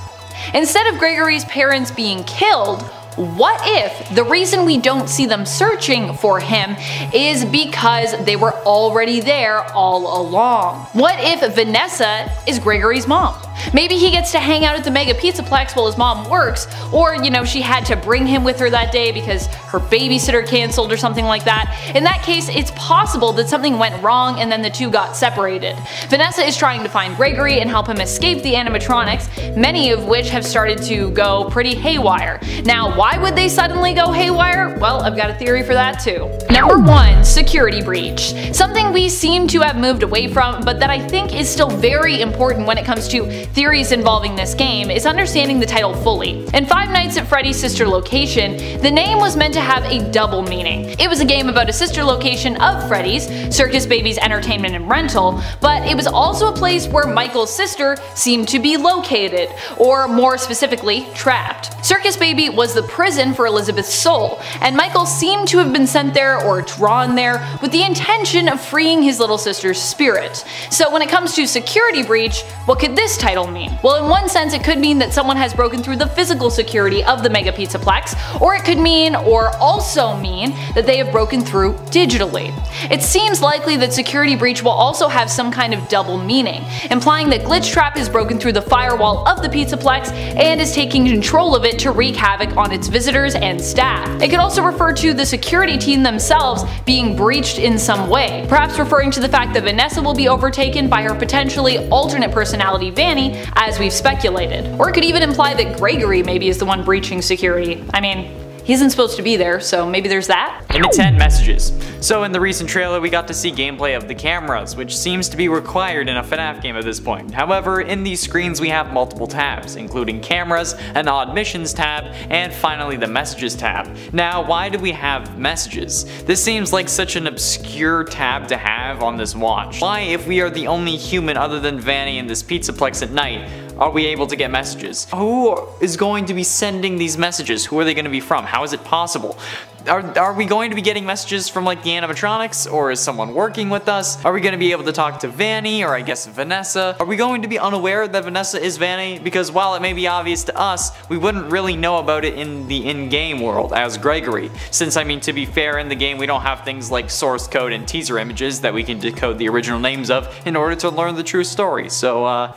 Instead of Gregory's parents being killed, what if the reason we don't see them searching for him is because they were already there all along? What if Vanessa is Gregory's mom? Maybe he gets to hang out at the Mega Pizzaplex while his mom works, or you know, she had to bring him with her that day because her babysitter canceled or something like that. In that case, it's possible that something went wrong and then the two got separated. Vanessa is trying to find Gregory and help him escape the animatronics, many of which have started to go pretty haywire. Now, why would they suddenly go haywire? Well, I've got a theory for that too. Number 1, security breach. Something we seem to have moved away from, but that I think is still very important when it comes to theories involving this game, is understanding the title fully. In Five Nights at Freddy's sister location, the name was meant to have a double meaning. It was a game about a sister location of Freddy's, Circus Baby's entertainment and rental, but it was also a place where Michael's sister seemed to be located, or more specifically, trapped. Circus Baby was the prison for Elizabeth's soul, and Michael seemed to have been sent there or drawn there with the intention of freeing his little sister's spirit. So when it comes to security breach, what could this title mean? Well, in one sense it could mean that someone has broken through the physical security of the Mega Pizzaplex, or it could mean, or also mean, that they have broken through digitally. It seems likely that security breach will also have some kind of double meaning, implying that Glitch Trap has broken through the firewall of the Pizzaplex and is taking control of it to wreak havoc on its visitors and staff. It could also refer to the security team themselves being breached in some way, perhaps referring to the fact that Vanessa will be overtaken by her potentially alternate personality Vanny, as we've speculated. Or it could even imply that Gregory maybe is the one breaching security. I mean, he isn't supposed to be there, so maybe there's that. Intent messages. So in the recent trailer we got to see gameplay of the cameras, which seems to be required in a FNAF game at this point. However, in these screens we have multiple tabs, including cameras, an odd missions tab, and finally the messages tab. Now, why do we have messages? This seems like such an obscure tab to have on this watch. Why, if we are the only human other than Vanny in this Pizzaplex at night, are we able to get messages? Who is going to be sending these messages? Who are they going to be from? How is it possible? Are we going to be getting messages from like the animatronics, or is someone working with us? Are we going to be able to talk to Vanny, or I guess Vanessa? Are we going to be unaware that Vanessa is Vanny? Because while it may be obvious to us, we wouldn't really know about it in the in-game world as Gregory. Since, I mean, to be fair, in the game we don't have things like source code and teaser images that we can decode the original names of in order to learn the true story. So,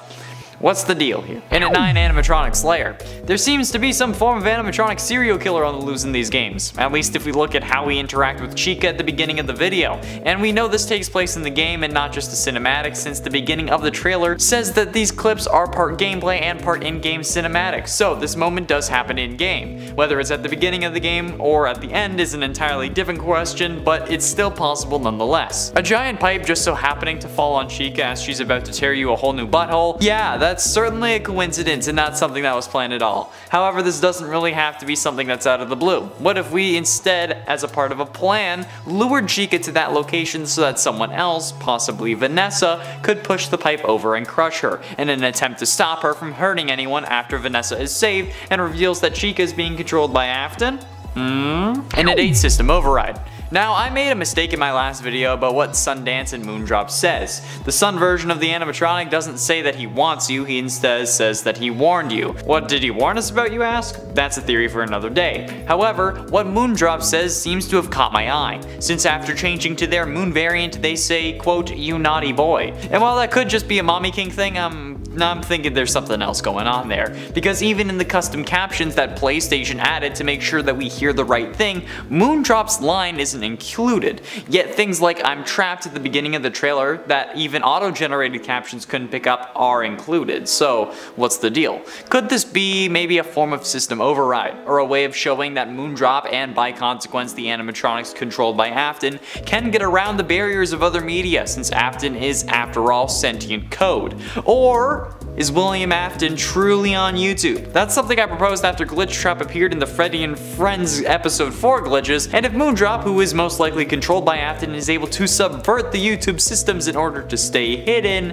what's the deal here? In at 9 animatronic Slayer, there seems to be some form of animatronic serial killer on the loose in these games, at least if we look at how we interact with Chica at the beginning of the video. And we know this takes place in the game and not just a cinematic, since the beginning of the trailer says that these clips are part gameplay and part in-game cinematics, so this moment does happen in-game. Whether it's at the beginning of the game or at the end is an entirely different question, but it's still possible nonetheless. A giant pipe just so happening to fall on Chica as she's about to tear you a whole new butthole? Yeah, that's certainly a coincidence and not something that was planned at all. However, this doesn't really have to be something that's out of the blue. What if we instead, as a part of a plan, lured Chica to that location so that someone else, possibly Vanessa, could push the pipe over and crush her, in an attempt to stop her from hurting anyone after Vanessa is saved and reveals that Chica is being controlled by Afton? An innate system override. Now, I made a mistake in my last video about what Sundance and Moondrop says. The Sun version of the animatronic doesn't say that he wants you, he instead says that he warned you. What did he warn us about, you ask? That's a theory for another day. However, what Moondrop says seems to have caught my eye, since after changing to their Moon variant they say, quote, "you naughty boy." And while that could just be a mommy king thing, I'm I'm thinking there's something else going on there. Because even in the custom captions that PlayStation added to make sure that we hear the right thing, Moondrop's line isn't included. Yet things like "I'm trapped" at the beginning of the trailer that even auto-generated captions couldn't pick up are included. So what's the deal? Could this be maybe a form of system override, or a way of showing that Moondrop, and by consequence the animatronics controlled by Afton, can get around the barriers of other media, since Afton is after all sentient code? Or is William Afton truly on YouTube? That's something I proposed after Glitch Trap appeared in the Freddy and Friends episode 4 glitches, and if Moondrop, who is most likely controlled by Afton, is able to subvert the YouTube systems in order to stay hidden,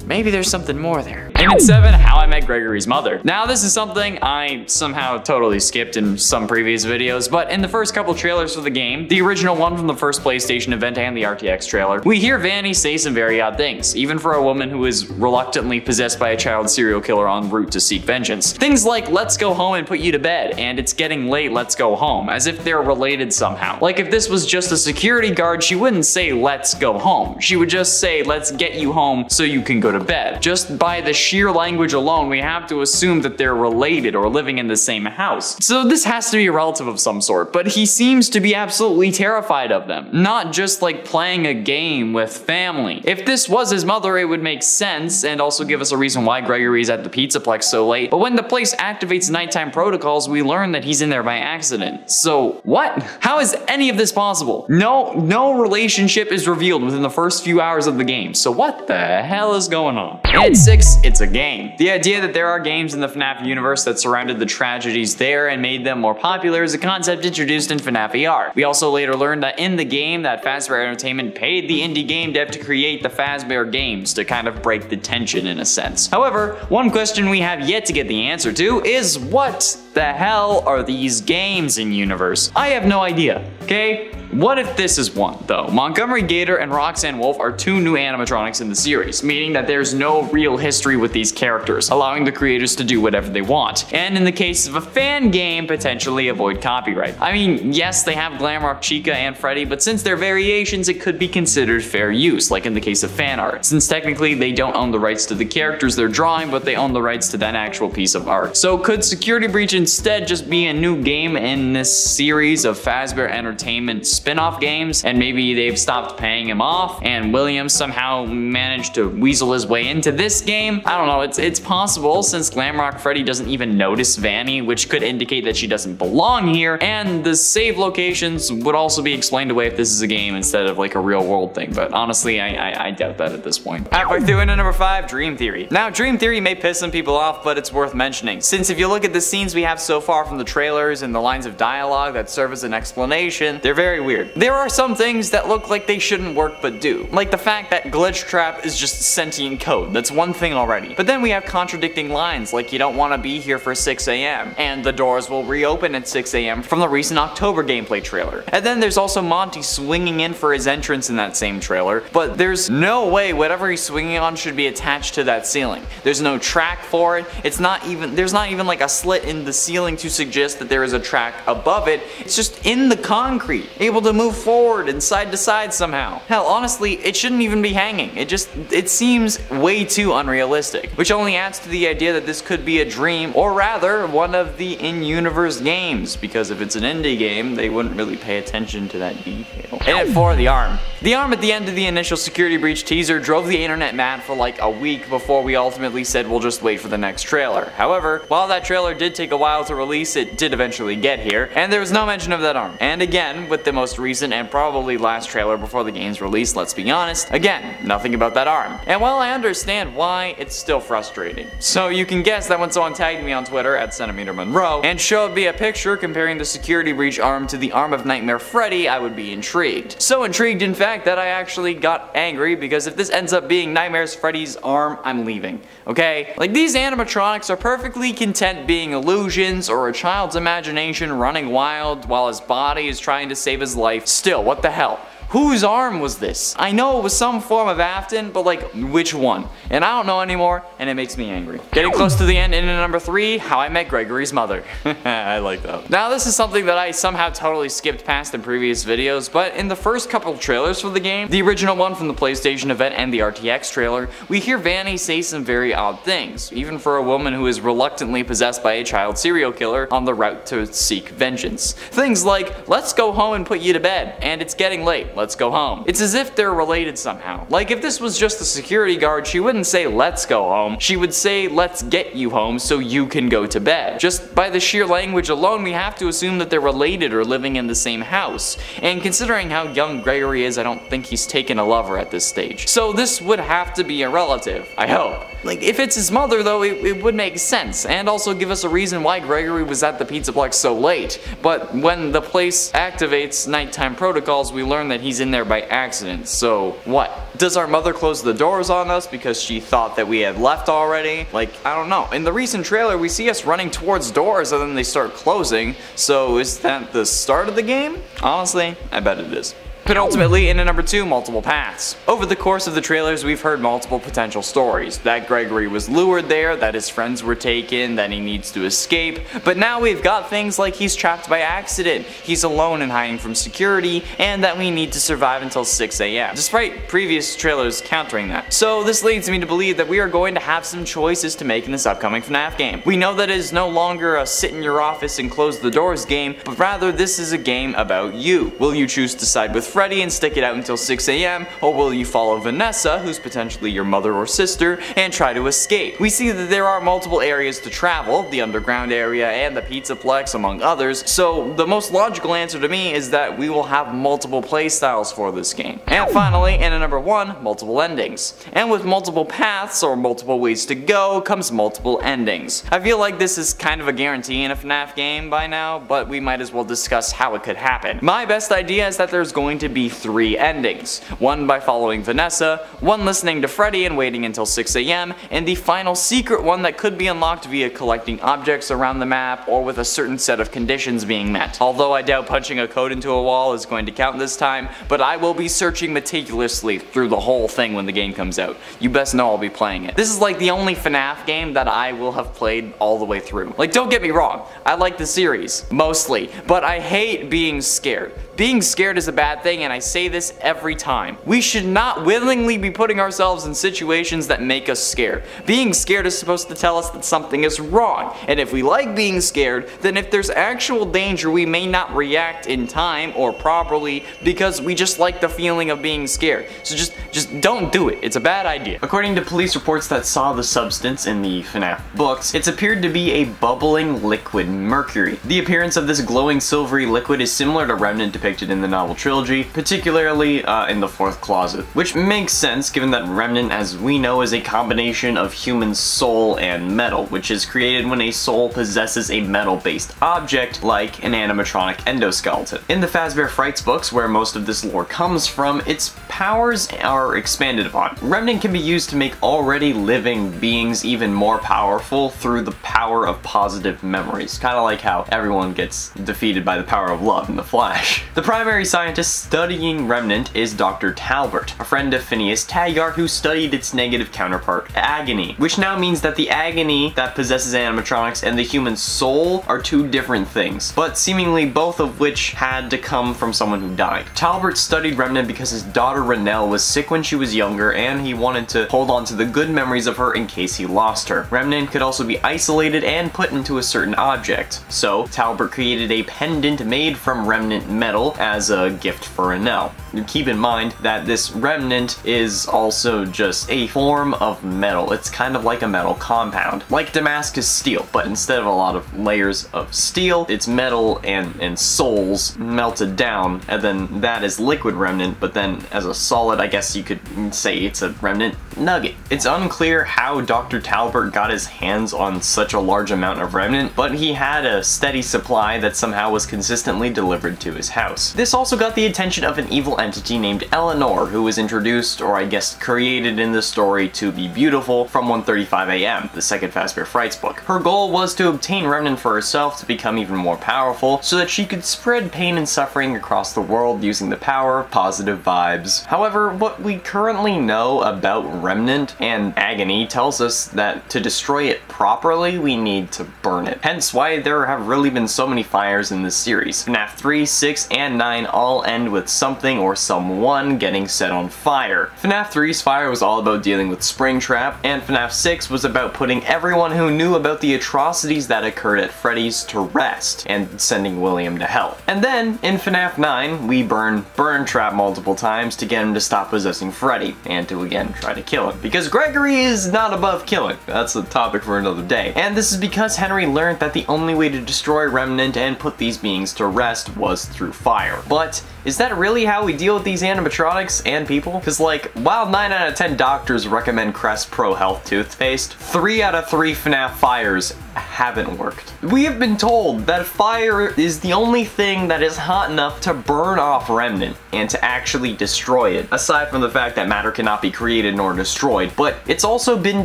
maybe there's something more there. And at 7, How I Met Gregory's Mother. Now this is something I somehow totally skipped in some previous videos, but in the first couple trailers for the game, the original one from the first PlayStation event and the RTX trailer, we hear Vanny say some very odd things, even for a woman who is reluctantly possessed by a child serial killer en route to seek vengeance. Things like "let's go home and put you to bed," and "it's getting late, let's go home," as if they're related somehow. Like if this was just a security guard, she wouldn't say "let's go home." She would just say "let's get you home so you can go to bed." Just by the sheer language alone, we have to assume that they're related or living in the same house. So this has to be a relative of some sort, but he seems to be absolutely terrified of them. Not just like playing a game with family. If this was his mother, it would make sense and also give us a reason why Gregory's at the Pizzaplex so late, but when the place activates nighttime protocols, we learn that he's in there by accident. So what? How is any of this possible? No relationship is revealed within the first few hours of the game, so what the hell is going on? And at 6, it's a game. The idea that there are games in the FNAF universe that surrounded the tragedies there and made them more popular is a concept introduced in FNAF AR. We also later learned that in the game that Fazbear Entertainment paid the indie game dev to create the Fazbear games to kind of break the tension in a sense. However, one question we have yet to get the answer to is what the hell are these games in universe? I have no idea, okay? What if this is one, though? Montgomery Gator and Roxanne Wolf are 2 new animatronics in the series, meaning that there's no real history with these characters, allowing the creators to do whatever they want. And in the case of a fan game, potentially avoid copyright. I mean, yes, they have Glamrock, Chica, and Freddy, but since they're variations, it could be considered fair use, like in the case of fan art, since technically they don't own the rights to the characters they're drawing, but they own the rights to that actual piece of art. So could Security Breach instead just be a new game in this series of Fazbear Entertainment spin-off games, and maybe they've stopped paying him off, and William somehow managed to weasel his way into this game? I don't know, it's possible, since Glamrock Freddy doesn't even notice Vanny, which could indicate that she doesn't belong here, and the save locations would also be explained away if this is a game instead of like a real world thing, but honestly, I doubt that at this point. Halfway through into number 5, Dream Theory. Now, Dream Theory may piss some people off, but it's worth mentioning, since if you look at the scenes we have so far from the trailers and the lines of dialogue that serve as an explanation, they're very weird. There are some things that look like they shouldn't work but do, like the fact that Glitch Trap is just sentient code. That's one thing already. But then we have contradicting lines like "you don't want to be here for 6 AM" and "the doors will reopen at 6 AM" from the recent October gameplay trailer. And then there's also Monty swinging in for his entrance in that same trailer, but there's no way whatever he's swinging on should be attached to that ceiling. There's no track for it. There's not even like a slit in the ceiling to suggest that there is a track above it. It's just in the concrete, able to move forward and side to side somehow. Hell, honestly, it shouldn't even be hanging. It seems way too unrealistic, which only adds to the idea that this could be a dream, or rather, one of the in-universe games, because if it's an indie game, they wouldn't really pay attention to that detail. And at 4, the arm. The arm at the end of the initial Security Breach teaser drove the internet mad for like a week before we ultimately said we'll just wait for the next trailer. However, while that trailer did take a while to release, it did eventually get here, and there was no mention of that arm. And again, with the most recent and probably last trailer before the game's release, let's be honest, again, nothing about that arm. And while I understand why, it's still frustrating. So you can guess that when someone tagged me on Twitter at Centimeter Monroe and showed me a picture comparing the Security Breach arm to the arm of Nightmare Freddy, I would be intrigued. So intrigued, in fact, that I actually got angry, because if this ends up being Nightmare Freddy's arm, I'm leaving. Okay? Like, these animatronics are perfectly content being illusions or a child's imagination running wild while his body is trying to save his life. Still, what the hell? Whose arm was this? I know it was some form of Afton, but like, which one? And I don't know anymore, and it makes me angry. Getting close to the end, in number 3, How I Met Gregory's Mother. I like that. Now this is something that I somehow totally skipped past in previous videos, but in the first couple trailers for the game, the original one from the PlayStation event and the RTX trailer, we hear Vanny say some very odd things, even for a woman who is reluctantly possessed by a child serial killer on the route to seek vengeance. Things like, let's go home and put you to bed, and it's getting late, let's go home. It's as if they're related somehow. Like if this was just a security guard, she wouldn't say let's go home, she would say let's get you home so you can go to bed. Just by the sheer language alone, we have to assume that they're related or living in the same house. And considering how young Gregory is, I don't think he's taken a lover at this stage. So this would have to be a relative, I hope. Like, if it's his mother though, it would make sense, and also give us a reason why Gregory was at the Pizzaplex so late. But when the place activates nighttime protocols, we learn that he's in there by accident, so what? Does our mother close the doors on us because she thought that we had left already? Like, I don't know. In the recent trailer, we see us running towards doors and then they start closing, so is that the start of the game? Honestly, I bet it is. Penultimately, in number 2, multiple paths. Over the course of the trailers, we've heard multiple potential stories. That Gregory was lured there, that his friends were taken, that he needs to escape, but now we've got things like he's trapped by accident, he's alone and hiding from security, and that we need to survive until 6 AM, despite previous trailers countering that. So this leads me to believe that we are going to have some choices to make in this upcoming FNAF game. We know that it is no longer a sit in your office and close the doors game, but rather this is a game about you. Will you choose to side with Freddy and stick it out until 6 AM, or will you follow Vanessa, who's potentially your mother or sister, and try to escape? We see that there are multiple areas to travel, the underground area and the Pizzaplex among others, so the most logical answer to me is that we will have multiple playstyles for this game. And finally, in number 1, multiple endings. And with multiple paths or multiple ways to go comes multiple endings. I feel like this is kind of a guarantee in a FNAF game by now, but we might as well discuss how it could happen. My best idea is that there's going to be 3 endings. One by following Vanessa, one listening to Freddy and waiting until 6 AM, and the final secret one that could be unlocked via collecting objects around the map or with a certain set of conditions being met. Although I doubt punching a code into a wall is going to count this time, but I will be searching meticulously through the whole thing when the game comes out. You best know I'll be playing it. This is like the only FNAF game that I will have played all the way through. Like, don't get me wrong, I like the series, mostly, but I hate being scared. Being scared is a bad thing, and I say this every time. We should not willingly be putting ourselves in situations that make us scared. Being scared is supposed to tell us that something is wrong, and if we like being scared, then if there's actual danger, we may not react in time or properly because we just like the feeling of being scared. So just don't do it. It's a bad idea. According to police reports that saw the substance in the FNAF books, it's appeared to be a bubbling liquid mercury. The appearance of this glowing silvery liquid is similar to Remnant depicted in the novel trilogy, particularly in the 4th closet, which makes sense given that Remnant, as we know, is a combination of human soul and metal, which is created when a soul possesses a metal-based object like an animatronic endoskeleton. In the Fazbear Frights books, where most of this lore comes from, its powers are expanded upon. Remnant can be used to make already living beings even more powerful through the power of positive memories, kind of like how everyone gets defeated by the power of love in The Flash. The primary scientist studying Remnant is Dr. Talbert, a friend of Phineas Taggart who studied its negative counterpart, Agony, which now means that the agony that possesses animatronics and the human soul are 2 different things, but seemingly both of which had to come from someone who died. Talbert studied Remnant because his daughter Renelle was sick when she was younger, and he wanted to hold on to the good memories of her in case he lost her. Remnant could also be isolated and put into a certain object, so Talbert created a pendant made from Remnant metal as a gift for Renelle. Keep in mind that this Remnant is also just a form of metal. It's kind of like a metal compound, like Damascus steel, but instead of a lot of layers of steel, it's metal and souls melted down, and then that is liquid Remnant, but then as a solid, I guess you could say it's a Remnant nugget. It's unclear how Dr. Talbert got his hands on such a large amount of remnant, but he had a steady supply that somehow was consistently delivered to his house. This also got the attention of an evil entity named Eleanor, who was introduced, or I guess created in the story, to be beautiful from 1:35 AM, the second Fazbear Frights book. Her goal was to obtain remnant for herself to become even more powerful, so that she could spread pain and suffering across the world using the power of positive vibes. However, what we currently know about remnant and agony tells us that to destroy it properly, we need to burn it. Hence why there have really been so many fires in this series. FNAF 3, 6, and 9 all end with something or someone getting set on fire. FNAF 3's fire was all about dealing with Springtrap, and FNAF 6 was about putting everyone who knew about the atrocities that occurred at Freddy's to rest, and sending William to hell. And then, in FNAF 9, we burn Trap multiple times to get him to stop possessing Freddy, and to again try to kill him. Because Gregory is not above killing. That's a topic for another day. And this is because Henry learned that the only way to destroy Remnant and put these beings to rest was through fire. But is that really how we deal with these animatronics and people? Because like, while 9 out of 10 doctors recommend Crest Pro Health toothpaste, 3 out of 3 FNAF fires haven't worked. We have been told that fire is the only thing that is hot enough to burn off Remnant and to actually destroy it, aside from the fact that matter cannot be created nor destroyed, but it's also been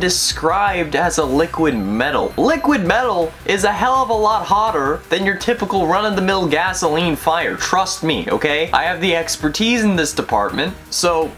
described as a liquid metal. Liquid metal is a hell of a lot hotter than your typical run-of-the-mill gasoline fire, trust me, okay? I have the expertise in this department, so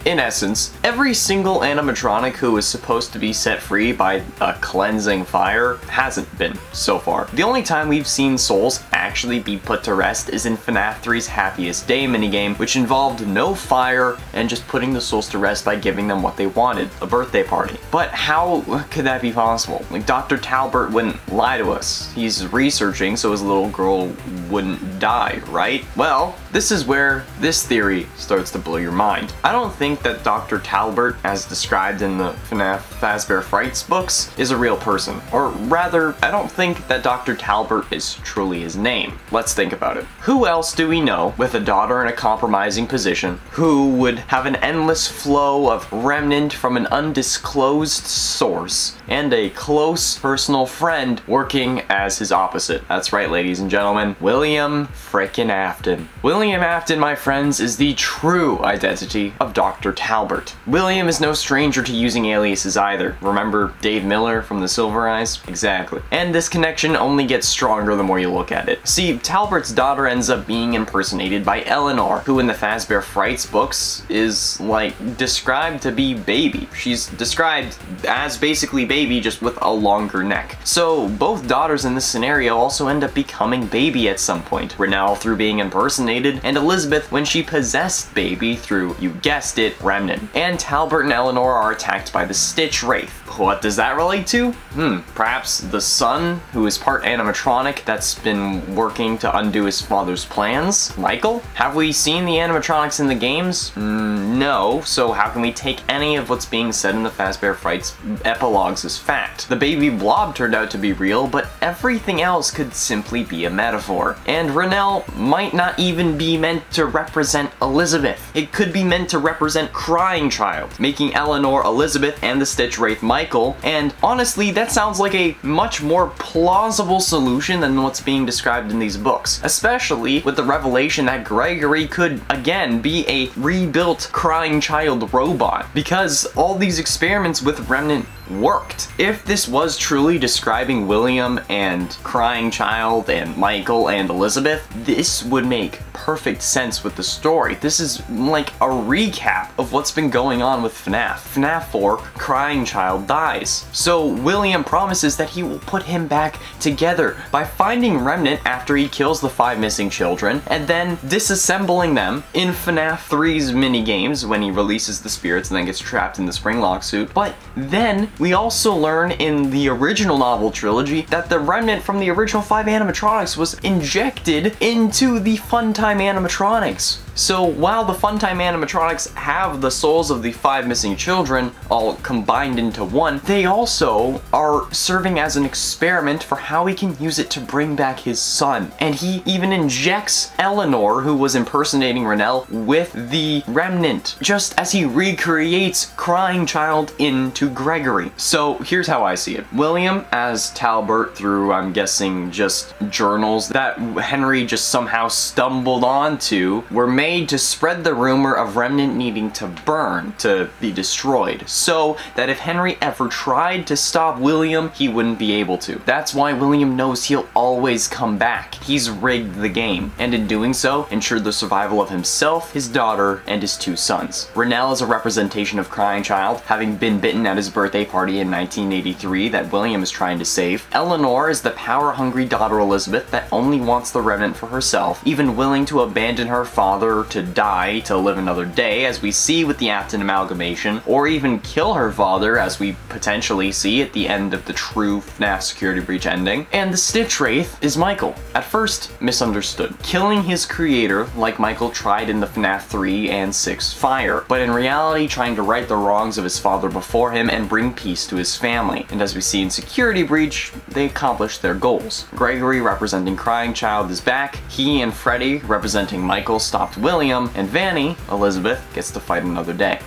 in essence, every single animatronic who is supposed to be set free by a cleansing fire hasn't been so far. The only time we've seen souls actually be put to rest is in FNAF 3's Happiest Day minigame, which involved no fire and just putting the souls to rest by giving them what they wanted, a birthday party. But how could that be possible? Like, Dr. Talbert wouldn't lie to us. He's researching so his little girl wouldn't die, right? Well, this is where this theory starts to blow your mind. I don't think that Dr. Talbert, as described in the FNAF Fazbear Frights books, is a real person. Or rather, I don't think that Dr. Talbert is truly his name. Let's think about it. Who else do we know with a daughter in a compromising position who would have an endless flow of remnant from an undisclosed source and a close personal friend working as his opposite? That's right, ladies and gentlemen, William frickin' Afton. William Afton, my friends, is the true identity of Dr. Talbert. William is no stranger to using aliases either. Remember Dave Miller from the Silver Eyes? Exactly. And this connection only gets stronger the more you look at it. See, Talbert's daughter ends up being impersonated by Eleanor, who in the Fazbear Frights books is, like, described to be Baby. She's described as basically Baby, just with a longer neck. So both daughters in this scenario also end up becoming Baby at some point. Renelle through being impersonated, and Elizabeth when she possessed Baby through, you guessed it, Remnant. And Talbert and Eleanor are attacked by the Stitch Wraith. What does that relate to? Perhaps the son, who is part animatronic that's been working to undo his father's plans? Michael? Have we seen the animatronics in the games? No, so how can we take any of what's being said in the Fazbear Frights epilogues as fact? The baby blob turned out to be real, but everything else could simply be a metaphor. And Renelle might not even be meant to represent Elizabeth. It could be meant to represent Crying Child, making Eleanor Elizabeth and the Stitch Wraith Michael, and honestly, that sounds like a much more plausible solution than what's being described in these books, especially with the revelation that Gregory could, again, be a rebuilt Crying Child robot, because all these experiments with Remnant worked. If this was truly describing William and Crying Child and Michael and Elizabeth, this would make perfect sense with the story. This is like a recap of what's been going on with FNAF. FNAF 4, Crying Child dies. So William promises that he will put him back together by finding Remnant after he kills the 5 missing children and then disassembling them in FNAF 3's minigames when he releases the spirits and then gets trapped in the Springlock suit. But then we also learn in the original novel trilogy that the remnant from the original 5 animatronics was injected into the Funtime animatronics. So while the Funtime animatronics have the souls of the 5 missing children all combined into one, they also are serving as an experiment for how he can use it to bring back his son. And he even injects Eleanor, who was impersonating Rennell, with the remnant, just as he recreates Crying Child into Gregory. So here's how I see it. William as Talbot, through, I'm guessing, just journals that Henry just somehow stumbled onto, were made to spread the rumor of Remnant needing to burn, to be destroyed, so that if Henry ever tried to stop William, he wouldn't be able to. That's why William knows he'll always come back. He's rigged the game, and in doing so, ensured the survival of himself, his daughter, and his 2 sons. Rennell is a representation of Crying Child, having been bitten at his birthday party in 1983 that William is trying to save. Eleanor is the power-hungry daughter Elizabeth that only wants the remnant for herself, even willing to abandon her father to die to live another day, as we see with the Afton amalgamation, or even kill her father, as we potentially see at the end of the true Fnaf Security Breach ending. And the Stitch Wraith is Michael, at first misunderstood, killing his creator like Michael tried in the Fnaf 3 and 6 fire, but in reality trying to right the wrongs of his father before him and bring peace to his family. And as we see in Security Breach, they accomplished their goals. Gregory, representing Crying Child, is back. He and Freddy, representing Michael, stopped William, and Vanny, Elizabeth, gets to fight another day.